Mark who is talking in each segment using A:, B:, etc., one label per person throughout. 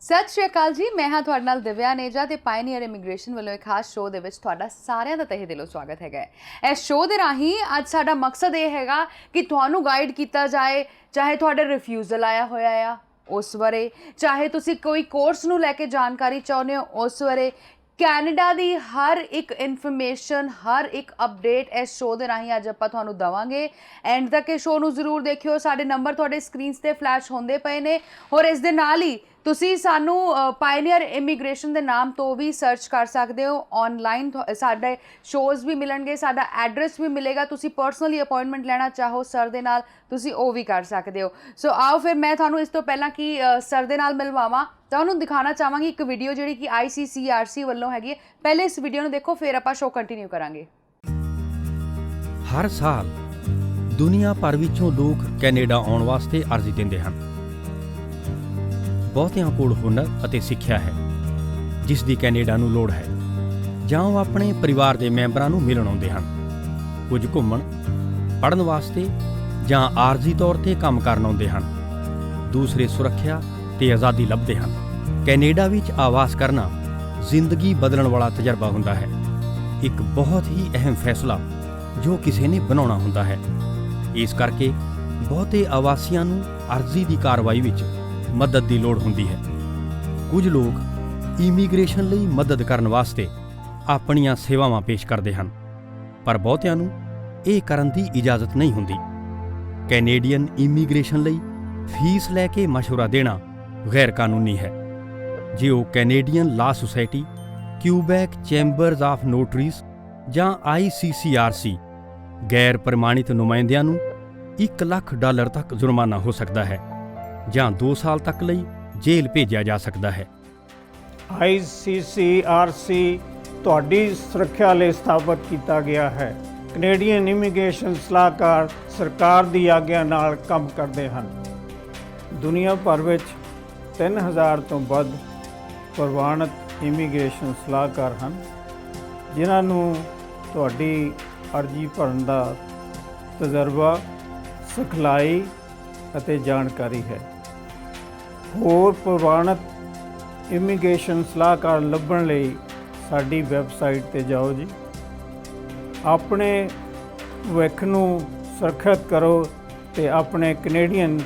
A: ਸਤਿ ਸ਼੍ਰੀ ਅਕਾਲ ਜੀ, ਮੈਂ ਹਾਂ ਤੁਹਾਡੇ ਨਾਲ ਦਿਵਿਆ ਨੇਜਾ ਤੇ ਪਾਇਨੀਅਰ ਇਮੀਗ੍ਰੇਸ਼ਨ ਵੱਲੋਂ ਇੱਕ ਖਾਸ ਸ਼ੋਅ ਦੇ ਵਿੱਚ ਤੁਹਾਡਾ ਸਾਰਿਆਂ ਦਾ ਤਹਿ ਦਿਲੋਂ ਸਵਾਗਤ ਹੈਗਾ ਇਸ ਸ਼ੋਅ ਦੇ ਰਾਹੀਂ ਅੱਜ ਸਾਡਾ ਮਕਸਦ ਇਹ ਹੈਗਾ ਕਿ ਤੁਹਾਨੂੰ ਗਾਈਡ ਕੀਤਾ ਜਾਏ, ਚਾਹੇ ਤੁਹਾਡੇ ਰਿਫਿਊਜ਼ਲ ਆਇਆ ਹੋਇਆ ਆ ਉਸ ਬਾਰੇ, ਚਾਹੇ ਤੁਸੀਂ ਕੋਈ ਕੋਰਸ ਨੂੰ ਲੈ ਕੇ ਜਾਣਕਾਰੀ ਚਾਹੁੰਦੇ ਹੋ ਉਸ ਬਾਰੇ, ਕੈਨੇਡਾ ਦੀ ਹਰ ਇੱਕ ਇਨਫੋਰਮੇਸ਼ਨ, ਹਰ ਇੱਕ ਅਪਡੇਟ ਇਸ ਸ਼ੋਅ ਦੇ ਰਾਹੀਂ ਅੱਜ ਆਪਾਂ ਤੁਹਾਨੂੰ ਦੇਵਾਂਗੇ। ਐਂਡ ਤੱਕ ਇਹ ਸ਼ੋਅ ਨੂੰ ਜ਼ਰੂਰ ਦੇਖਿਓ। ਸਾਡੇ ਨੰਬਰ ਤੁਹਾਡੇ ਸਕਰੀਨਸ ਤੇ ਫਲੈਸ਼ ਹੁੰਦੇ ਪਏ ਨੇ ਔਰ ਇਸ ਦੇ ਨਾਲ ਹੀ ਤੁਸੀਂ ਸਾਨੂੰ ਪਾਇਨੀਅਰ ਇਮੀਗ੍ਰੇਸ਼ਨ ਦੇ ਨਾਮ ਤੋਂ ਵੀ ਸਰਚ ਕਰ ਸਕਦੇ ਹੋ। ਆਨਲਾਈਨ ਸਾਡੇ ਸ਼ੋਅਜ਼ ਵੀ ਮਿਲਣਗੇ, ਸਾਡਾ ਐਡਰੈਸ ਵੀ ਮਿਲੇਗਾ। ਤੁਸੀਂ ਪਰਸਨਲੀ ਅਪਾਇੰਟਮੈਂਟ ਲੈਣਾ ਚਾਹੋ ਸਰ ਦੇ ਨਾਲ, ਤੁਸੀਂ ਉਹ ਵੀ ਕਰ ਸਕਦੇ ਹੋ। ਸੋ ਆਓ ਫਿਰ ਮੈਂ ਤੁਹਾਨੂੰ ਇਸ ਤੋਂ ਪਹਿਲਾਂ ਕਿ ਸਰ ਦੇ ਨਾਲ ਮਿਲਵਾਵਾਂ ਤੁਹਾਨੂੰ ਦਿਖਾਣਾ ਚਾਹਾਂਗੀ ਇੱਕ ਵੀਡੀਓ ਜਿਹੜੀ ਕਿ ICCRC ਵੱਲੋਂ ਹੈਗੀ ਹੈ। ਪਹਿਲੇ ਇਸ ਵੀਡੀਓ ਨੂੰ ਦੇਖੋ, ਫਿਰ ਆਪਾਂ ਸ਼ੋਅ ਕੰਟੀਨਿਊ ਕਰਾਂਗੇ।
B: ਹਰ ਸਾਲ ਦੁਨੀਆ ਭਰ ਵਿੱਚੋਂ ਲੋਕ ਕੈਨੇਡਾ ਆਉਣ ਵਾਸਤੇ ਅਰਜ਼ੀ ਦਿੰਦੇ ਹਨ। ਬਹੁਤਿਆਂ ਕੋਲ ਹੁਨਰ ਅਤੇ ਸਿੱਖਿਆ ਹੈ ਜਿਸ ਦੀ ਕੈਨੇਡਾ ਨੂੰ ਲੋੜ ਹੈ, ਜਾਂ ਉਹ ਆਪਣੇ ਪਰਿਵਾਰ ਦੇ ਮੈਂਬਰਾਂ ਨੂੰ ਮਿਲਣ ਆਉਂਦੇ ਹਨ। ਕੁਝ ਘੁੰਮਣ, ਪੜ੍ਹਨ ਵਾਸਤੇ ਜਾਂ ਆਰਜ਼ੀ ਤੌਰ 'ਤੇ ਕੰਮ ਕਰਨ ਆਉਂਦੇ ਹਨ। ਦੂਸਰੇ ਸੁਰੱਖਿਆ ਤੇ ਆਜ਼ਾਦੀ ਲੱਭਦੇ ਹਨ। ਕੈਨੇਡਾ ਵਿੱਚ ਆਵਾਸ ਕਰਨਾ ਜ਼ਿੰਦਗੀ ਬਦਲਣ ਵਾਲਾ ਤਜਰਬਾ ਹੁੰਦਾ ਹੈ, ਇੱਕ ਬਹੁਤ ਹੀ ਅਹਿਮ ਫੈਸਲਾ ਜੋ ਕਿਸੇ ਨੇ ਬਣਾਉਣਾ ਹੁੰਦਾ ਹੈ। ਇਸ ਕਰਕੇ ਬਹੁਤੇ ਆਵਾਸੀਆਂ ਨੂੰ ਅਰਜ਼ੀ ਦੀ ਕਾਰਵਾਈ ਵਿੱਚ ਮਦਦ ਦੀ ਲੋੜ ਹੁੰਦੀ ਹੈ। ਕੁਝ ਲੋਕ ਇਮੀਗ੍ਰੇਸ਼ਨ ਲਈ ਮਦਦ ਕਰਨ ਵਾਸਤੇ ਆਪਣੀਆਂ ਸੇਵਾਵਾਂ ਪੇਸ਼ ਕਰਦੇ ਹਨ, ਪਰ ਬਹੁਤਿਆਂ ਨੂੰ ਇਹ ਕਰਨ ਦੀ ਇਜਾਜ਼ਤ ਨਹੀਂ ਹੁੰਦੀ। ਕੈਨੇਡੀਅਨ ਇਮੀਗ੍ਰੇਸ਼ਨ ਲਈ ਫੀਸ ਲੈ ਕੇ ਮਸ਼ਵਰਾ ਦੇਣਾ ਗੈਰ ਕਾਨੂੰਨੀ ਹੈ। ਜੇ ਉਹ ਕੈਨੇਡੀਅਨ ਲਾ ਸੁਸਾਇਟੀ, ਕਿਊਬੈਕ ਚੈਂਬਰਜ਼ ਆਫ ਨੋਟਰੀਜ਼ ਜਾਂ ICCRC ਗੈਰ ਪ੍ਰਮਾਣਿਤ ਨੁਮਾਇੰਦਿਆਂ ਨੂੰ $1 ਲੱਖ ਤੱਕ ਜੁਰਮਾਨਾ ਹੋ ਸਕਦਾ ਹੈ ਜਾਂ 2 ਸਾਲ ਤੱਕ ਲਈ ਜੇਲ੍ਹ ਭੇਜਿਆ ਜਾ ਸਕਦਾ ਹੈ।
C: ICCRC ਤੁਹਾਡੀ ਸੁਰੱਖਿਆ ਲਈ ਸਥਾਪਿਤ ਕੀਤਾ ਗਿਆ ਹੈ। ਕੈਨੇਡੀਅਨ ਇਮੀਗ੍ਰੇਸ਼ਨ ਸਲਾਹਕਾਰ ਸਰਕਾਰ ਦੀ ਆਗਿਆ ਨਾਲ ਕੰਮ ਕਰਦੇ ਹਨ। ਦੁਨੀਆ ਭਰ ਵਿੱਚ 3000 ਤੋਂ ਵੱਧ ਪ੍ਰਵਾਨਿਤ ਇਮੀਗ੍ਰੇਸ਼ਨ ਸਲਾਹਕਾਰ ਹਨ ਜਿਨ੍ਹਾਂ ਨੂੰ ਤੁਹਾਡੀ ਅਰਜ਼ੀ ਭਰਨ ਦਾ ਤਜਰਬਾ, ਸਿਖਲਾਈ ਅਤੇ ਜਾਣਕਾਰੀ ਹੈ। ਹੋਰ ਪ੍ਰਵਾਨਿਤ ਇਮੀਗ੍ਰੇਸ਼ਨ ਸਲਾਹਕਾਰ ਲੱਭਣ ਲਈ ਸਾਡੀ ਵੈਬਸਾਈਟ 'ਤੇ ਜਾਓ ਜੀ। ਆਪਣੇ ਭਵਿੱਖ ਨੂੰ ਸੁਰੱਖਿਅਤ ਕਰੋ ਅਤੇ ਆਪਣੇ ਕੈਨੇਡੀਅਨ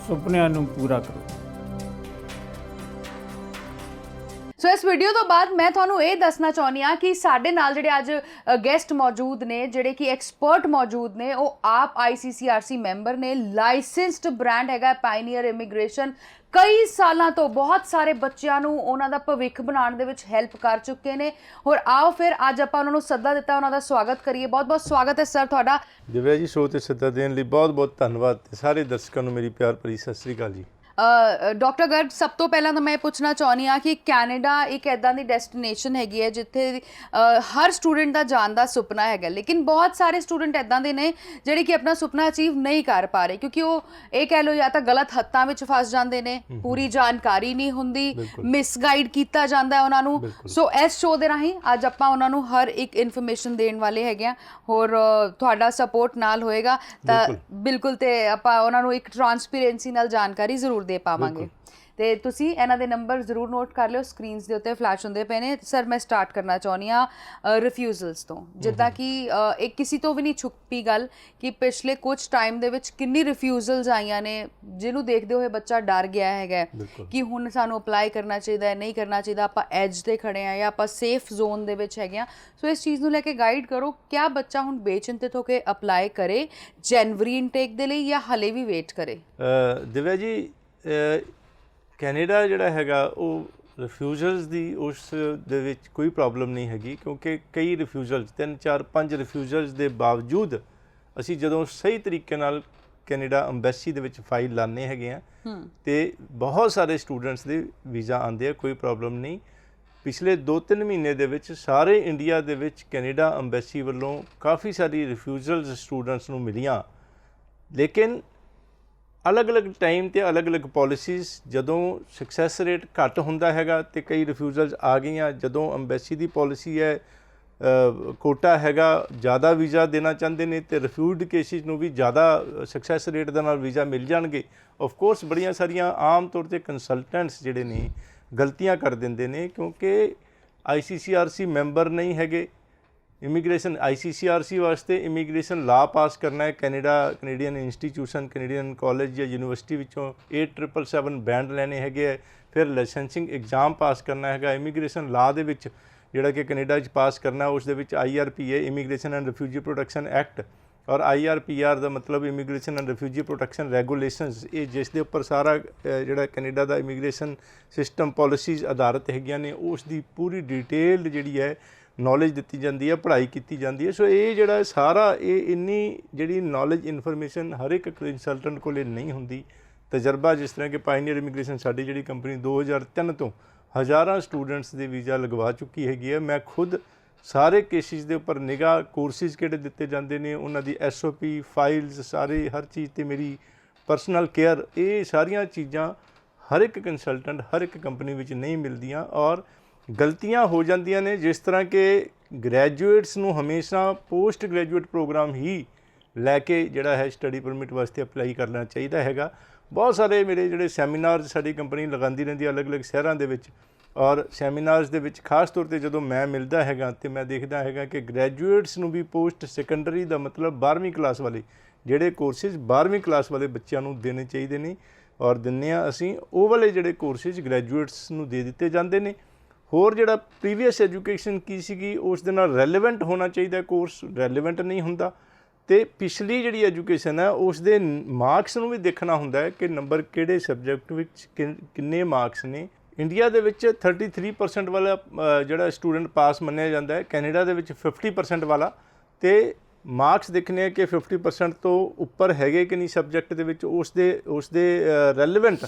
C: ਸੁਪਨਿਆਂ ਨੂੰ ਪੂਰਾ ਕਰੋ।
A: ਸੋ ਇਸ ਵੀਡੀਓ ਤੋਂ ਬਾਅਦ ਮੈਂ ਤੁਹਾਨੂੰ ਇਹ ਦੱਸਣਾ ਚਾਹੁੰਦੀ ਹਾਂ ਕਿ ਸਾਡੇ ਨਾਲ ਜਿਹੜੇ ਅੱਜ ਗੈਸਟ ਮੌਜੂਦ ਨੇ, ਜਿਹੜੇ ਕਿ ਐਕਸਪਰਟ ਮੌਜੂਦ ਨੇ, ਉਹ ਆਪ ICCRC ਮੈਂਬਰ ਨੇ। ਲਾਇਸੈਂਸਡ ਬ੍ਰਾਂਡ ਹੈਗਾ ਪਾਇਨੀਅਰ ਇਮੀਗ੍ਰੇਸ਼ਨ। ਕਈ ਸਾਲਾਂ ਤੋਂ ਬਹੁਤ ਸਾਰੇ ਬੱਚਿਆਂ ਨੂੰ ਉਹਨਾਂ ਦਾ ਭਵਿੱਖ ਬਣਾਉਣ ਦੇ ਵਿੱਚ ਹੈਲਪ ਕਰ ਚੁੱਕੇ ਨੇ। ਹੋਰ ਆਓ ਫਿਰ ਅੱਜ ਆਪਾਂ ਉਹਨਾਂ ਨੂੰ ਸੱਦਾ ਦਿੱਤਾ, ਉਹਨਾਂ ਦਾ ਸਵਾਗਤ ਕਰੀਏ। ਬਹੁਤ ਬਹੁਤ ਸਵਾਗਤ ਹੈ ਸਰ ਤੁਹਾਡਾ।
D: ਦਿਵਿਆ ਜੀ, ਸ਼ੋਅ 'ਤੇ ਸੱਦਾ ਦੇਣ ਲਈ ਬਹੁਤ ਬਹੁਤ ਧੰਨਵਾਦ ਤੇ ਸਾਰੇ ਦਰਸ਼ਕਾਂ ਨੂੰ ਮੇਰੀ ਪਿਆਰ ਭਰੀ ਸਤਿ ਸ਼੍ਰੀ ਅਕਾਲ ਜੀ।
A: ਡਾਕਟਰ ਗਰਗ, ਸਭ ਤੋਂ ਪਹਿਲਾਂ ਤਾਂ ਮੈਂ ਪੁੱਛਣਾ ਚਾਹੁੰਦੀ ਹਾਂ ਕਿ ਕੈਨੇਡਾ ਇੱਕ ਇੱਦਾਂ ਦੀ ਡੈਸਟੀਨੇਸ਼ਨ ਹੈਗੀ ਹੈ ਜਿੱਥੇ ਹਰ ਸਟੂਡੈਂਟ ਦਾ ਜਾਣ ਦਾ ਸੁਪਨਾ ਹੈਗਾ, ਲੇਕਿਨ ਬਹੁਤ ਸਾਰੇ ਸਟੂਡੈਂਟ ਇੱਦਾਂ ਦੇ ਨੇ ਜਿਹੜੇ ਕਿ ਆਪਣਾ ਸੁਪਨਾ ਅਚੀਵ ਨਹੀਂ ਕਰ ਪਾ ਰਹੇ ਕਿਉਂਕਿ ਉਹ ਇਹ ਕਹਿ ਲਓ ਜਾਂ ਤਾਂ ਗਲਤ ਹੱਥਾਂ ਵਿੱਚ ਫਸ ਜਾਂਦੇ ਨੇ, ਪੂਰੀ ਜਾਣਕਾਰੀ ਨਹੀਂ ਹੁੰਦੀ, ਮਿਸਗਾਈਡ ਕੀਤਾ ਜਾਂਦਾ ਹੈ ਉਹਨਾਂ ਨੂੰ। ਸੋ ਇਸ ਸ਼ੋਅ ਦੇ ਰਾਹੀਂ ਅੱਜ ਆਪਾਂ ਉਹਨਾਂ ਨੂੰ ਹਰ ਇੱਕ ਇਨਫੋਰਮੇਸ਼ਨ ਦੇਣ ਵਾਲੇ ਹੈਗੇ ਆ। ਹੋਰ ਤੁਹਾਡਾ ਸਪੋਰਟ ਨਾਲ ਹੋਏਗਾ ਤਾਂ ਬਿਲਕੁਲ, ਤੇ ਆਪਾਂ ਉਹਨਾਂ ਨੂੰ ਇੱਕ ਟਰਾਂਸਪੇਰੈਂਸੀ ਨਾਲ ਜਾਣਕਾਰੀ ਜ਼ਰੂਰ ਦੇ ਪਾਵਾਂਗੇ। ਤੇ ਤੁਸੀਂ ਇਹਨਾਂ ਦੇ ਨੰਬਰ ਜ਼ਰੂਰ ਨੋਟ ਕਰ ਲਿਓ, ਸਕਰੀਨਸ ਦੇ ਉੱਤੇ ਫਲੈਸ਼ ਹੁੰਦੇ ਪਏ ਨੇ। ਸਰ, ਮੈਂ ਸਟਾਰਟ ਕਰਨਾ ਚਾਹੁੰਦੀ ਹਾਂ ਰਿਫਿਊਜ਼ਲਸ ਤੋਂ। ਜਿੱਦਾਂ ਕਿ ਇਹ ਕਿਸੇ ਤੋਂ ਵੀ ਨਹੀਂ ਛੁਪੀ ਗੱਲ ਕਿ ਪਿਛਲੇ ਕੁਝ ਟਾਈਮ ਦੇ ਵਿੱਚ ਕਿੰਨੀ ਰਿਫਿਊਜ਼ਲਸ ਆਈਆਂ ਨੇ, ਜਿਹਨੂੰ ਦੇਖਦੇ ਹੋਏ ਬੱਚਾ ਡਰ ਗਿਆ ਹੈਗਾ ਕਿ ਹੁਣ ਸਾਨੂੰ ਅਪਲਾਈ ਕਰਨਾ ਚਾਹੀਦਾ ਹੈ, ਨਹੀਂ ਕਰਨਾ ਚਾਹੀਦਾ, ਆਪਾਂ ਐਜ 'ਤੇ ਖੜੇ ਹਾਂ ਜਾਂ ਆਪਾਂ ਸੇਫ ਜ਼ੋਨ ਦੇ ਵਿੱਚ ਹੈਗੇ ਹਾਂ। ਸੋ ਇਸ ਚੀਜ਼ ਨੂੰ ਲੈ ਕੇ ਗਾਈਡ ਕਰੋ। ਕਿਆ ਬੱਚਾ ਹੁਣ ਬੇਚਿੰਤਿਤ ਹੋ ਕੇ ਅਪਲਾਈ ਕਰੇ ਜਨਵਰੀ ਇਨਟੇਕ ਦੇ ਲਈ ਜਾਂ ਹਲੇ ਵੀ ਵੇਟ ਕਰੇ?
D: ਦਿਵਿਆ ਜੀ, ਕੈਨੇਡਾ ਜਿਹੜਾ ਹੈਗਾ ਉਹ ਰਿਫਿਊਜ਼ਲਸ ਦੀ ਉਸ ਦੇ ਵਿੱਚ ਕੋਈ ਪ੍ਰੋਬਲਮ ਨਹੀਂ ਹੈਗੀ, ਕਿਉਂਕਿ ਕਈ ਰਿਫਿਊਜ਼ਲਸ 3, 4, 5 ਰਿਫਿਊਜ਼ਲਸ ਦੇ ਬਾਵਜੂਦ ਅਸੀਂ ਜਦੋਂ ਸਹੀ ਤਰੀਕੇ ਨਾਲ ਕੈਨੇਡਾ ਅੰਬੈਸੀ ਦੇ ਵਿੱਚ ਫਾਈਲ ਲਾਉਂਦੇ ਹੈਗੇ ਆ ਤੇ ਬਹੁਤ ਸਾਰੇ ਸਟੂਡੈਂਟਸ ਦੇ ਵੀਜ਼ਾ ਆਉਂਦੇ ਆ, ਕੋਈ ਪ੍ਰੋਬਲਮ ਨਹੀਂ। ਪਿਛਲੇ 2-3 ਮਹੀਨੇ ਦੇ ਵਿੱਚ ਸਾਰੇ ਇੰਡੀਆ ਦੇ ਵਿੱਚ ਕੈਨੇਡਾ ਅੰਬੈਸੀ ਵੱਲੋਂ ਕਾਫੀ ਸਾਰੀ ਰਿਫਿਊਜ਼ਲਸ ਸਟੂਡੈਂਟਸ ਨੂੰ ਮਿਲੀਆਂ, ਲੇਕਿਨ ਅਲੱਗ-ਅਲੱਗ ਟਾਈਮ 'ਤੇ ਅਲੱਗ-ਅਲੱਗ ਪੋਲਿਸੀਜ਼। ਜਦੋਂ ਸਕਸੈਸ ਰੇਟ ਘੱਟ ਹੁੰਦਾ ਹੈਗਾ ਤੇ ਕਈ ਰਿਫਿਊਜ਼ਲਸ ਆ ਗਈਆਂ। ਜਦੋਂ ਅੰਬੈਸੀ ਦੀ ਪੋਲਿਸੀ ਹੈ ਕੋਟਾ ਹੈਗਾ, ਜ਼ਿਆਦਾ ਵੀਜ਼ਾ ਦੇਣਾ ਚਾਹੁੰਦੇ ਨੇ ਤੇ ਰਿਫਿਊਜ਼ਡ ਕੇਸਿਸ ਨੂੰ ਵੀ ਜ਼ਿਆਦਾ ਸਕਸੈਸ ਰੇਟ ਦੇ ਨਾਲ ਵੀਜ਼ਾ ਮਿਲ ਜਾਣਗੇ। ਆਫ ਕੋਰਸ ਬੜੀਆਂ ਸਾਰੀਆਂ ਆਮ ਤੌਰ 'ਤੇ ਕੰਸਲਟੈਂਟਸ ਜਿਹੜੇ ਨੇ ਗਲਤੀਆਂ ਕਰ ਦਿੰਦੇ ਨੇ, ਕਿਉਂਕਿ ICCRC ਮੈਂਬਰ ਨਹੀਂ ਹੈਗੇ। ਇਮੀਗ੍ਰੇਸ਼ਨ ICCRC ਵਾਸਤੇ ਇਮੀਗ੍ਰੇਸ਼ਨ ਲਾ ਪਾਸ ਕਰਨਾ ਹੈ, ਕੈਨੇਡੀਅਨ ਇੰਸਟੀਟਿਊਸ਼ਨ, ਕੈਨੇਡੀਅਨ ਕਾਲਜ ਜਾਂ ਯੂਨੀਵਰਸਿਟੀ ਵਿੱਚੋਂ 8777 ਬੈਂਡ ਲੈਣੇ ਹੈਗੇ ਹੈ, ਫਿਰ ਲਾਇਸੈਂਸਿੰਗ ਐਗਜ਼ਾਮ ਪਾਸ ਕਰਨਾ ਹੈਗਾ। ਇਮੀਗ੍ਰੇਸ਼ਨ ਲਾ ਦੇ ਵਿੱਚ ਜਿਹੜਾ ਕਿ ਕੈਨੇਡਾ 'ਚ ਪਾਸ ਕਰਨਾ, ਉਸ ਦੇ ਵਿੱਚ IRPA immigration and refugee protection act ਔਰ IRPR ਦਾ ਮਤਲਬ immigration and refugee protection regulations, ਇਹ ਜਿਸ ਦੇ ਉੱਪਰ ਸਾਰਾ ਜਿਹੜਾ ਕੈਨੇਡਾ ਦਾ ਇਮੀਗ੍ਰੇਸ਼ਨ ਸਿਸਟਮ ਪਾਲਿਸੀਜ਼ ਆਧਾਰਿਤ ਹੈਗੀਆਂ ਨੇ, ਉਸ ਦੀ ਪੂਰੀ ਡਿਟੇਲਡ ਜਿਹੜੀ ਹੈ ਨੌਲੇਜ ਦਿੱਤੀ ਜਾਂਦੀ ਹੈ, ਪੜ੍ਹਾਈ ਕੀਤੀ ਜਾਂਦੀ ਹੈ। ਸੋ ਇਹ ਜਿਹੜਾ ਸਾਰਾ ਇੰਨੀ ਜਿਹੜੀ ਨੌਲੇਜ ਇਨਫੋਰਮੇਸ਼ਨ ਹਰ ਇੱਕ ਕੰਸਲਟੈਂਟ ਕੋਲ ਨਹੀਂ ਹੁੰਦੀ। ਤਜਰਬਾ ਜਿਸ ਤਰ੍ਹਾਂ ਕਿ ਪਾਇਨੀਅਰ ਇਮੀਗ੍ਰੇਸ਼ਨ ਸਾਡੀ ਜਿਹੜੀ ਕੰਪਨੀ 2003 ਤੋਂ ਹਜ਼ਾਰਾਂ ਸਟੂਡੈਂਟਸ ਦੇ ਵੀਜ਼ਾ ਲਗਵਾ ਚੁੱਕੀ ਹੈਗੀ ਹੈ। ਮੈਂ ਖੁਦ ਸਾਰੇ ਕੇਸਿਸ ਦੇ ਉੱਪਰ ਨਿਗਾਹ, ਕੋਰਸਿਸ ਕਿਹੜੇ ਦਿੱਤੇ ਜਾਂਦੇ ਨੇ, ਉਹਨਾਂ ਦੀ SOP ਫਾਈਲਸ, ਸਾਰੇ ਹਰ ਚੀਜ਼ 'ਤੇ ਮੇਰੀ ਪਰਸਨਲ ਕੇਅਰ, ਇਹ ਸਾਰੀਆਂ ਚੀਜ਼ਾਂ ਹਰ ਇੱਕ ਕੰਸਲਟੈਂਟ ਹਰ ਇੱਕ ਕੰਪਨੀ ਵਿੱਚ ਨਹੀਂ ਮਿਲਦੀਆਂ ਔਰ ਗਲਤੀਆਂ ਹੋ ਜਾਂਦੀਆਂ ਨੇ। ਜਿਸ ਤਰ੍ਹਾਂ ਕਿ ਗ੍ਰੈਜੂਏਟਸ ਨੂੰ ਹਮੇਸ਼ਾ ਪੋਸਟ ਗ੍ਰੈਜੂਏਟ ਪ੍ਰੋਗਰਾਮ ਹੀ ਲੈ ਕੇ ਜਿਹੜਾ ਹੈ ਸਟੱਡੀ ਪਰਮਿਟ ਵਾਸਤੇ ਅਪਲਾਈ ਕਰਨਾ ਚਾਹੀਦਾ ਹੈਗਾ। ਬਹੁਤ ਸਾਰੇ ਮੇਰੇ ਜਿਹੜੇ ਸੈਮੀਨਾਰਜ਼ ਸਾਡੀ ਕੰਪਨੀ ਲਗਾਉਂਦੀ ਰਹਿੰਦੀ ਅਲੱਗ-ਅਲੱਗ ਸ਼ਹਿਰਾਂ ਦੇ ਵਿੱਚ, ਔਰ ਸੈਮੀਨਾਰਜ਼ ਦੇ ਵਿੱਚ ਖਾਸ ਤੌਰ 'ਤੇ ਜਦੋਂ ਮੈਂ ਮਿਲਦਾ ਹੈਗਾ ਅਤੇ ਮੈਂ ਦੇਖਦਾ ਹੈਗਾ ਕਿ ਗ੍ਰੈਜੂਏਟਸ ਨੂੰ ਵੀ ਪੋਸਟ ਸੈਕੰਡਰੀ ਦਾ ਮਤਲਬ 12ਵੀਂ ਕਲਾਸ ਵਾਲੇ ਜਿਹੜੇ ਕੋਰਸਿਸ 12ਵੀਂ ਕਲਾਸ ਵਾਲੇ ਬੱਚਿਆਂ ਨੂੰ ਦੇਣੇ ਚਾਹੀਦੇ ਨੇ ਔਰ ਦਿੰਦੇ ਹਾਂ ਅਸੀਂ। ਉਹ ਵਾਲੇ ਜਿਹੜੇ ਕੋਰਸਿਸ ਗ੍ਰੈਜੂਏਟਸ ਨੂੰ ਦੇ ਦਿੱਤੇ ਜਾਂਦੇ ਨੇ। ਹੋਰ ਜਿਹੜਾ ਪ੍ਰੀਵੀਅਸ ਐਜੂਕੇਸ਼ਨ ਕੀ ਸੀਗੀ ਉਸ ਦੇ ਨਾਲ ਰੈਲੇਵੈਂਟ ਹੋਣਾ ਚਾਹੀਦਾ, ਕੋਰਸ ਰੈਲੇਵੈਂਟ ਨਹੀਂ ਹੁੰਦਾ। ਅਤੇ ਪਿਛਲੀ ਜਿਹੜੀ ਐਜੂਕੇਸ਼ਨ ਹੈ ਉਸ ਦੇ ਮਾਰਕਸ ਨੂੰ ਵੀ ਦੇਖਣਾ ਹੁੰਦਾ ਹੈ ਕਿ ਨੰਬਰ ਕਿਹੜੇ ਸਬਜੈਕਟ ਵਿੱਚ ਕਿੰਨੇ ਮਾਰਕਸ ਨੇ। ਇੰਡੀਆ ਦੇ ਵਿੱਚ 33% ਵਾਲਾ ਜਿਹੜਾ ਸਟੂਡੈਂਟ ਪਾਸ ਮੰਨਿਆ ਜਾਂਦਾ ਹੈ, ਕੈਨੇਡਾ ਦੇ ਵਿੱਚ 50% ਵਾਲਾ, ਅਤੇ ਮਾਰਕਸ ਦੇਖਣੇ ਆ ਕਿ 50% ਤੋਂ ਉੱਪਰ ਹੈਗੇ ਕਿ ਨਹੀਂ ਸਬਜੈਕਟ ਦੇ ਵਿੱਚ, ਉਸ ਦੇ ਰੈਲੇਵੈਂਟ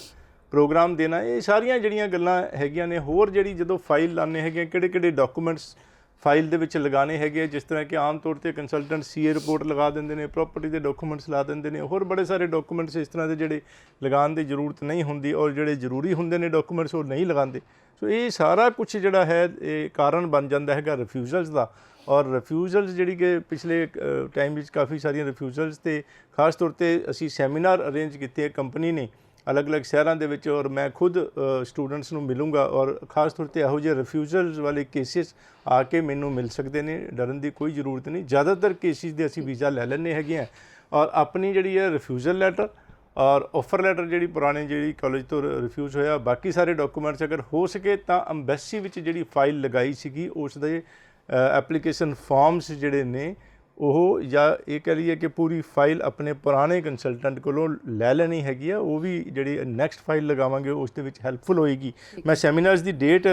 D: ਪ੍ਰੋਗਰਾਮ ਦੇਣਾ। ਇਹ ਸਾਰੀਆਂ ਜਿਹੜੀਆਂ ਗੱਲਾਂ ਹੈਗੀਆਂ ਨੇ। ਹੋਰ ਜਿਹੜੀ ਜਦੋਂ ਫਾਈਲ ਲਾਣੇ ਹੈਗੇ, ਕਿਹੜੇ ਡਾਕੂਮੈਂਟਸ ਫਾਈਲ ਦੇ ਵਿੱਚ ਲਗਾਉਣੇ ਹੈਗੇ, ਜਿਸ ਤਰ੍ਹਾਂ ਕਿ ਆਮ ਤੌਰ 'ਤੇ ਕੰਸਲਟੈਂਟ CA ਰਿਪੋਰਟ ਲਗਾ ਦਿੰਦੇ ਨੇ, ਪ੍ਰੋਪਰਟੀ ਦੇ ਡਾਕੂਮੈਂਟਸ ਲਾ ਦਿੰਦੇ ਨੇ, ਹੋਰ ਬੜੇ ਸਾਰੇ ਡਾਕੂਮੈਂਟਸ ਇਸ ਤਰ੍ਹਾਂ ਦੇ ਜਿਹੜੇ ਲਗਾਉਣ ਦੀ ਜ਼ਰੂਰਤ ਨਹੀਂ ਹੁੰਦੀ ਔਰ ਜਿਹੜੇ ਜ਼ਰੂਰੀ ਹੁੰਦੇ ਨੇ ਡਾਕੂਮੈਂਟਸ ਉਹ ਨਹੀਂ ਲਗਾਉਂਦੇ। ਸੋ ਇਹ ਸਾਰਾ ਕੁਛ ਜਿਹੜਾ ਹੈ ਇਹ ਕਾਰਨ ਬਣ ਜਾਂਦਾ ਹੈਗਾ ਰਿਫਿਊਜ਼ਲਸ ਦਾ। ਔਰ ਰਿਫਿਊਜ਼ਲਸ ਜਿਹੜੀ ਕਿ ਪਿਛਲੇ ਟਾਈਮ ਵਿੱਚ ਕਾਫੀ ਸਾਰੀਆਂ ਰਿਫਿਊਜ਼ਲਸ 'ਤੇ ਖਾਸ ਤੌਰ 'ਤੇ ਅਸੀਂ ਸੈਮੀਨਾਰ ਅਰੇਂਜ ਕੀਤੇ ਕੰਪਨੀ ਨੇ ਅਲੱਗ-ਅਲੱਗ ਸ਼ਹਿਰਾਂ ਦੇ ਵਿੱਚ, ਔਰ ਮੈਂ ਖੁਦ ਸਟੂਡੈਂਟਸ ਨੂੰ ਮਿਲੂੰਗਾ ਔਰ ਖਾਸ ਤੌਰ 'ਤੇ ਇਹੋ ਜਿਹੇ ਰਿਫਿਊਜ਼ਲਸ ਵਾਲੇ ਕੇਸਿਸ ਆ ਕੇ ਮੈਨੂੰ ਮਿਲ ਸਕਦੇ ਨੇ। ਡਰਨ ਦੀ ਕੋਈ ਜ਼ਰੂਰਤ ਨਹੀਂ। ਜ਼ਿਆਦਾਤਰ ਕੇਸਿਸ ਦੇ ਅਸੀਂ ਵੀਜ਼ਾ ਲੈ ਲੈਂਦੇ ਹੈਗੇ ਹਾਂ ਔਰ ਆਪਣੀ ਜਿਹੜੀ ਹੈ ਰਿਫਿਊਜ਼ਲ ਲੈਟਰ ਔਰ ਆਫਰ ਲੈਟਰ ਜਿਹੜੀ ਪੁਰਾਣੇ ਜਿਹੜੀ ਕਾਲਜ ਤੋਂ ਰਿਫਿਊਜ਼ ਹੋਇਆ, ਬਾਕੀ ਸਾਰੇ ਡਾਕੂਮੈਂਟਸ ਅਗਰ ਹੋ ਸਕੇ ਤਾਂ ਅੰਬੈਸੀ ਵਿੱਚ ਜਿਹੜੀ ਫਾਈਲ ਲਗਾਈ ਸੀਗੀ ਉਸ ਦੇ ਐਪਲੀਕੇਸ਼ਨ ਫਾਰਮਸ ਜਿਹੜੇ ਨੇ ਉਹ, ਜਾਂ ਇਹ ਕਹਿ ਲਈਏ ਕਿ ਪੂਰੀ ਫਾਈਲ ਆਪਣੇ ਪੁਰਾਣੇ ਕੰਸਲਟੈਂਟ ਕੋਲੋਂ ਲੈ ਲੈਣੀ ਹੈਗੀ ਆ। ਉਹ ਵੀ ਜਿਹੜੀ ਨੈਕਸਟ ਫਾਈਲ ਲਗਾਵਾਂਗੇ ਉਸ ਦੇ ਵਿੱਚ ਹੈਲਪਫੁਲ ਹੋਏਗੀ। ਮੈਂ ਸੈਮੀਨਾਰਸ ਦੀ ਡੇਟ